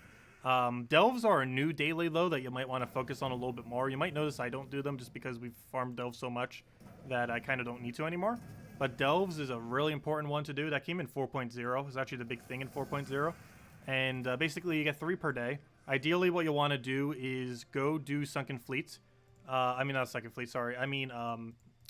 Delves are a new daily though that you might want to focus on a little bit more. You might notice I don't do them just because we've farmed delves so much that I kind of don't need to anymore. But delves is a really important one to do. That came in 4.0. It's actually the big thing in 4.0. And basically you get 3 per day. Ideally what you want to do is go do Sunken Fleet. I mean, not Sunken Fleet, sorry. I mean,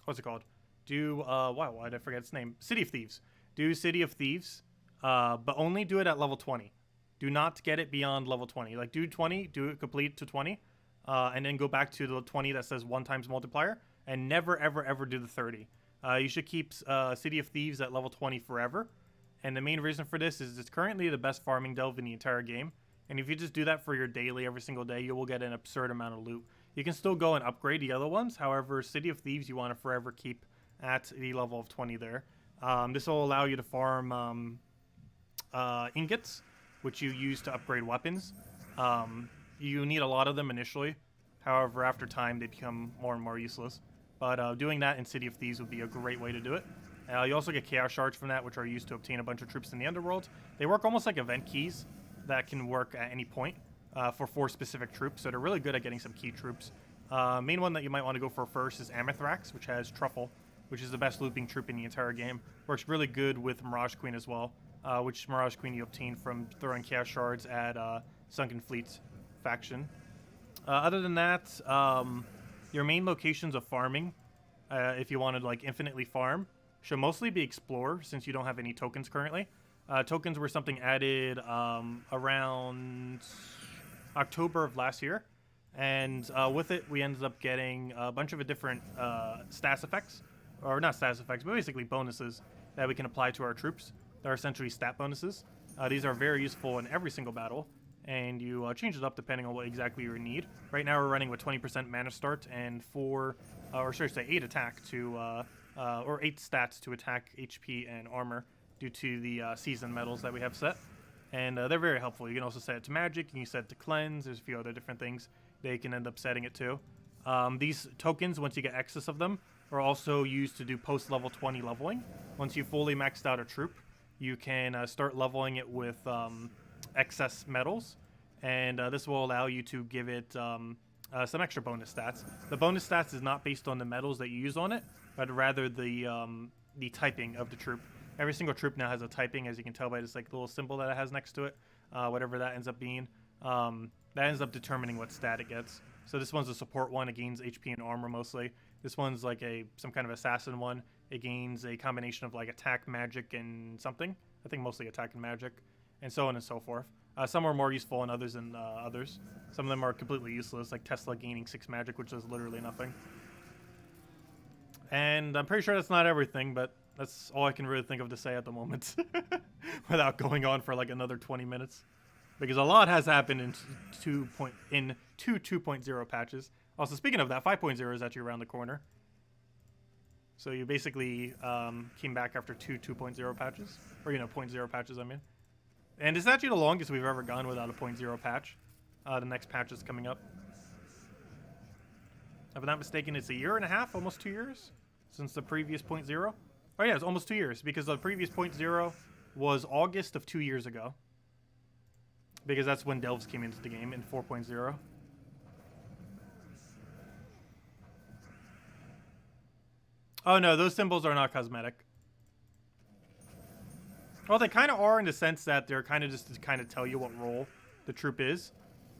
what's it called? Do, wow, why did I forget its name? City of Thieves. Do City of Thieves, but only do it at level 20. Do not get it beyond level 20. Like, do 20, do it complete to 20, and then go back to the 20 that says 1 times multiplier, and never, ever, ever do the 30. You should keep City of Thieves at level 20 forever, and the main reason for this is it's currently the best farming delve in the entire game, and if you just do that for your daily every single day, you will get an absurd amount of loot. You can still go and upgrade the other ones, however, City of Thieves you want to forever keep at the level of 20 there. This will allow you to farm ingots, which you use to upgrade weapons. You need a lot of them initially, however, after time they become more and more useless. But doing that in City of Thieves would be a great way to do it. You also get Chaos Shards from that, which are used to obtain a bunch of troops in the Underworld. They work almost like event keys that can work at any point for 4 specific troops, so they're really good at getting some key troops. Main one that you might want to go for first is Amethrax, which has Truffle, which is the best looping troop in the entire game. Works really good with Mirage Queen as well, which Mirage Queen you obtain from throwing Chaos Shards at Sunken Fleet faction. Other than that, your main locations of farming, if you wanted like infinitely farm, should mostly be Explorer, since you don't have any tokens currently. Tokens were something added around October of last year, and with it we ended up getting a bunch of different stats effects, or not stats effects, but basically bonuses that we can apply to our troops. They're essentially stat bonuses. These are very useful in every single battle, and you change it up depending on what exactly you need. Right now we're running with 20% mana start and 8 attack to, or 8 stats to attack, HP, and armor due to the season medals that we have set. And they're very helpful. You can also set it to magic, you can set it to cleanse, there's a few other different things they can end up setting it to. These tokens, once you get excess of them, are also used to do post-level 20 leveling. Once you fully maxed out a troop, you can start leveling it with excess medals, and this will allow you to give it some extra bonus stats. The bonus stats is not based on the medals that you use on it, but rather the typing of the troop. Every single troop now has a typing, as you can tell by this like little symbol that it has next to it, whatever that ends up being. That ends up determining what stat it gets. So this one's a support one, it gains HP and armor mostly. This one's like some kind of assassin one. It gains a combination of like attack, magic, and something. I think mostly attack and magic, and so on and so forth. Some are more useful than others than others. Some of them are completely useless, like Tesla gaining 6 magic, which does literally nothing. And I'm pretty sure that's not everything, but that's all I can really think of to say at the moment without going on for like another 20 minutes. Because a lot has happened in two 2.0 patches. Also, speaking of that, 5.0 is actually around the corner. So you basically came back after 2 2.0 patches. Or, 0.0 patches, I mean. And it's actually the longest we've ever gone without a 0.0 patch. The next patch is coming up. If I'm not mistaken, it's a year and a half, almost 2 years, since the previous 0.0. Oh yeah, it's almost 2 years, because the previous 0.0 was August of 2 years ago. Because that's when Delves came into the game in 4.0. Oh no, those symbols are not cosmetic. Well, they kind of are in the sense that they're kind of just to kind of tell you what role the troop is.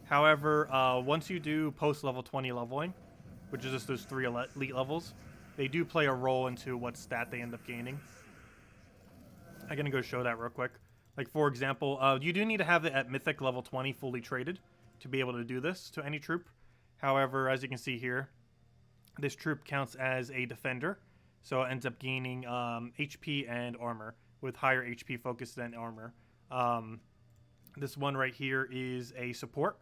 However, once you do post-level 20 leveling, which is just those 3 elite levels, they do play a role into what stat they end up gaining. I'm going to go show that real quick. Like, for example, you do need to have it at Mythic level 20 fully traded to be able to do this to any troop. However, as you can see here, this troop counts as a defender, so it ends up gaining HP and armor, with higher HP focus than armor. This one right here is a support.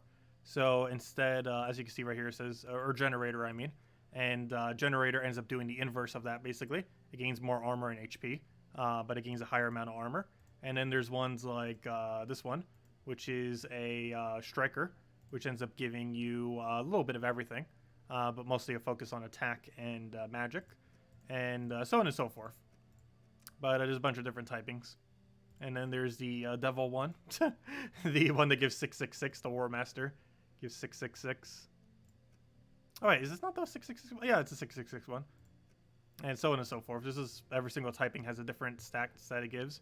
So instead, as you can see right here, it says, or generator, I mean. And generator ends up doing the inverse of that, basically. It gains more armor and HP, but it gains a higher amount of armor. And then there's ones like this one, which is a striker, which ends up giving you a little bit of everything, but mostly a focus on attack and magic, and so on and so forth. But there's a bunch of different typings. And then there's the Devil one. The one that gives 666, the War Master. Gives 666. Oh wait, is this not the 666? Yeah, it's a 666 one. And so on and so forth. This is, every single typing has a different stats that it gives.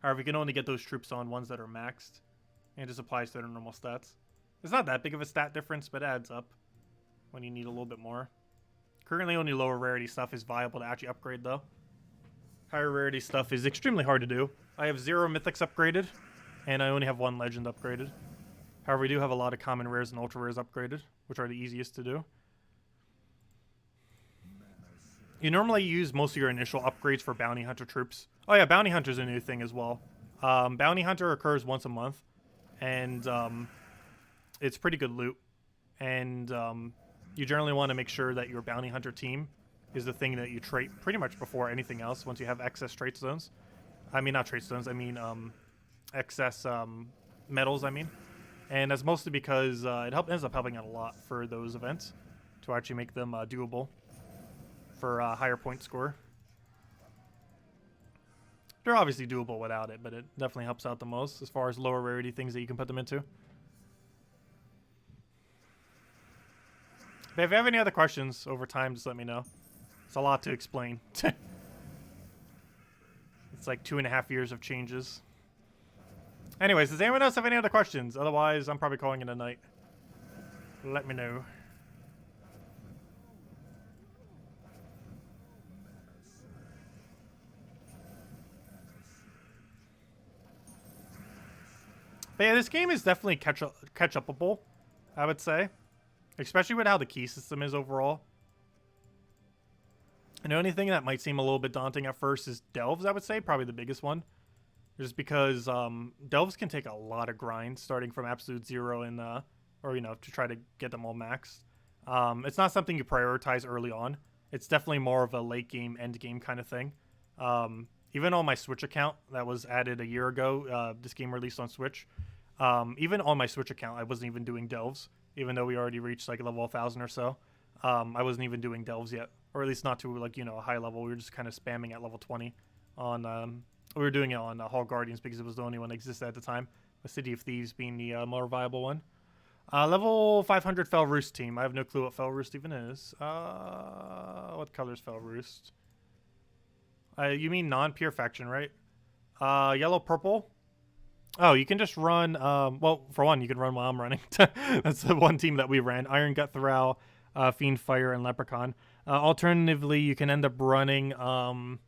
However, you can only get those troops on ones that are maxed. And it just applies to their normal stats. It's not that big of a stat difference, but it adds up when you need a little bit more. Currently, only lower rarity stuff is viable to actually upgrade, though. Higher rarity stuff is extremely hard to do. I have 0 mythics upgraded, and I only have 1 legend upgraded. However, we do have a lot of common rares and ultra rares upgraded, which are the easiest to do. You normally use most of your initial upgrades for bounty hunter troops. Oh yeah, bounty hunter is a new thing as well. Bounty hunter occurs once a month, and it's pretty good loot. And you generally want to make sure that your bounty hunter team is the thing that you trait pretty much before anything else once you have excess trait stones. I mean, not trait stones, I mean excess medals, I mean. And that's mostly because it ends up helping out a lot for those events to actually make them doable for a higher point score. They're obviously doable without it, but it definitely helps out the most as far as lower rarity things that you can put them into. But if you have any other questions over time, just let me know. It's a lot to explain. It's like 2.5 years of changes. Anyways, does anyone else have any other questions? Otherwise, I'm probably calling it a night. Let me know. But yeah, this game is definitely catch-upable, I would say. Especially with how the key system is overall. And the only thing that might seem a little bit daunting at first is Delves, I would say. Probably the biggest one. Just because Delves can take a lot of grind, starting from absolute 0 and, or, you know, to try to get them all maxed. It's not something you prioritize early on. It's definitely more of a late game, end game kind of thing. Even on my Switch account that was added a year ago, this game released on Switch. Even on my Switch account, I wasn't even doing Delves, even though we already reached like level 1000 or so. I wasn't even doing Delves yet, or at least not to like, you know, a high level. We were just kind of spamming at level 20 on, we were doing it on Hall Guardians because it was the only one that existed at the time, with City of Thieves being the more viable one. Level 500 Fell Roost team. I have no clue what Fell Roost even is. What color is Fell Roost? You mean non-pure faction, right? Yellow, purple. Oh, you can just run, well, for one, you can run while I'm running. That's the one team that we ran. Iron Gut Thrall, Fiend Fire, and Leprechaun. Alternatively, you can end up running, I'm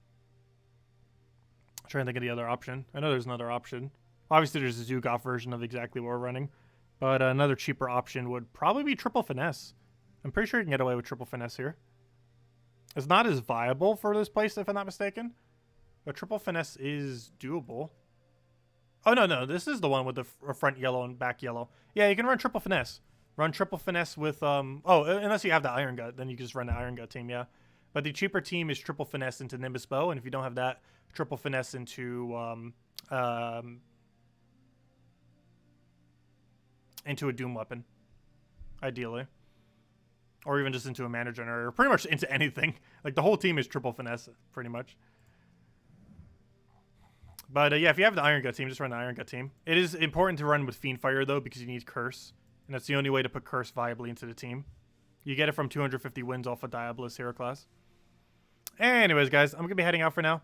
trying to think of the other option. I know there's another option. Obviously, there's a Zugoff version of exactly what we're running. But another cheaper option would probably be Triple Finesse. I'm pretty sure you can get away with Triple Finesse here. It's not as viable for this place, if I'm not mistaken. But Triple Finesse is doable. Oh, no. This is the one with the front yellow and back yellow. Yeah, you can run Triple Finesse. Run Triple Finesse with... oh, unless you have the Iron Gut, then you can just run the Iron Gut team, yeah. But the cheaper team is Triple Finesse into Nimbus Bow. And if you don't have that, Triple Finesse into... into a Doom weapon, ideally. Or even just into a mana generator. Pretty much into anything. Like, the whole team is triple finesse, pretty much. But, yeah, if you have the Iron Gut team, just run the Iron Gut team. It is important to run with Fiendfire, though, because you need Curse. And that's the only way to put Curse viably into the team. You get it from 250 wins off of Diabolus hero class. Anyways, guys, I'm going to be heading out for now.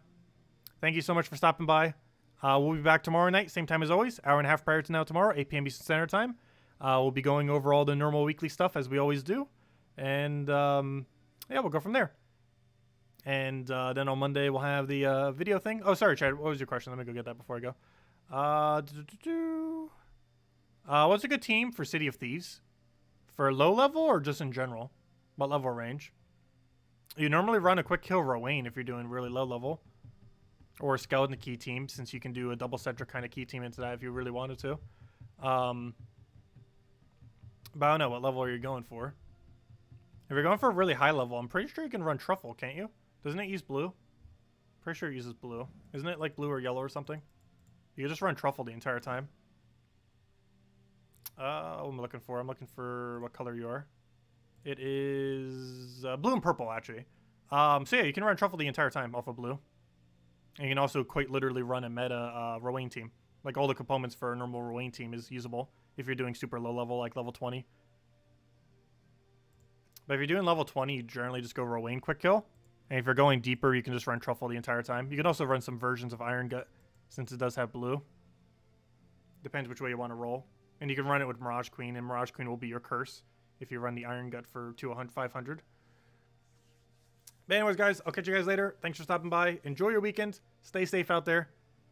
Thank you so much for stopping by. We'll be back tomorrow night, same time as always. Hour and a half prior to now tomorrow, 8 p.m. Eastern Standard Time. We'll be going over all the normal weekly stuff, as we always do. And, yeah, we'll go from there. And then on Monday, we'll have the video thing. Oh, sorry, Chad. What was your question? Let me go get that before I go. What's a good team for City of Thieves? For low level or just in general? What level range? You normally run a quick kill Rowan if you're doing really low level. Or a Skeleton Key team, since you can do a double Cedric kind of key team into that if you really wanted to. But I don't know. What level are you going for? If you're going for a really high level, I'm pretty sure you can run Truffle, can't you? Doesn't it use blue? Pretty sure it uses blue. Isn't it like blue or yellow or something? You can just run Truffle the entire time. What I'm looking for. I'm looking for what color you are. It is blue and purple, actually. So yeah, you can run Truffle the entire time off of blue. And you can also quite literally run a meta Rowan team. Like all the components for a normal Rowan team is usable if you're doing super low level, like level 20. But if you're doing level 20, you generally just go Rowan quick kill. And if you're going deeper, you can just run Truffle the entire time. You can also run some versions of Iron Gut, since it does have blue. Depends which way you want to roll. And you can run it with Mirage Queen, and Mirage Queen will be your curse if you run the Iron Gut for 500. But anyways, guys, I'll catch you guys later. Thanks for stopping by. Enjoy your weekend. Stay safe out there.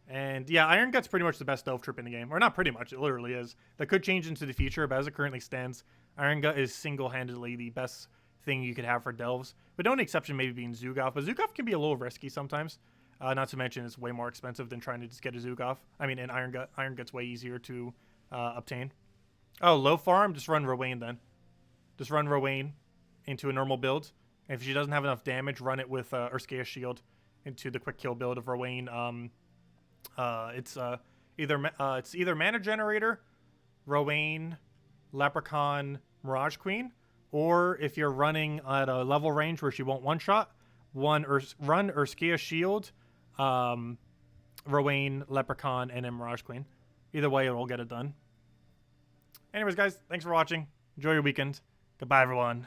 And yeah, Iron Gut's pretty much the best delve trip in the game. Or not pretty much, it literally is. That could change into the future, but as it currently stands, Iron Gut is single-handedly the best thing you could have for delves. But the only exception maybe being Zugov. But Zugov can be a little risky sometimes. Not to mention it's way more expensive than trying to just get a Zugov. I mean, an Iron Gut. Iron Gut's way easier to obtain. Oh, low farm? Just run Rowan then. Just run Rowan into a normal build. And if she doesn't have enough damage, run it with Urskia's Shield into the quick kill build of Rowan. It's either Mana Generator, Rowan, Leprechaun, Mirage Queen, or if you're running at a level range where she won't one-shot, run Urskia's Shield, Rowan, Leprechaun, and then Mirage Queen. Either way, it will get it done. Anyways, guys, thanks for watching. Enjoy your weekend. Goodbye, everyone.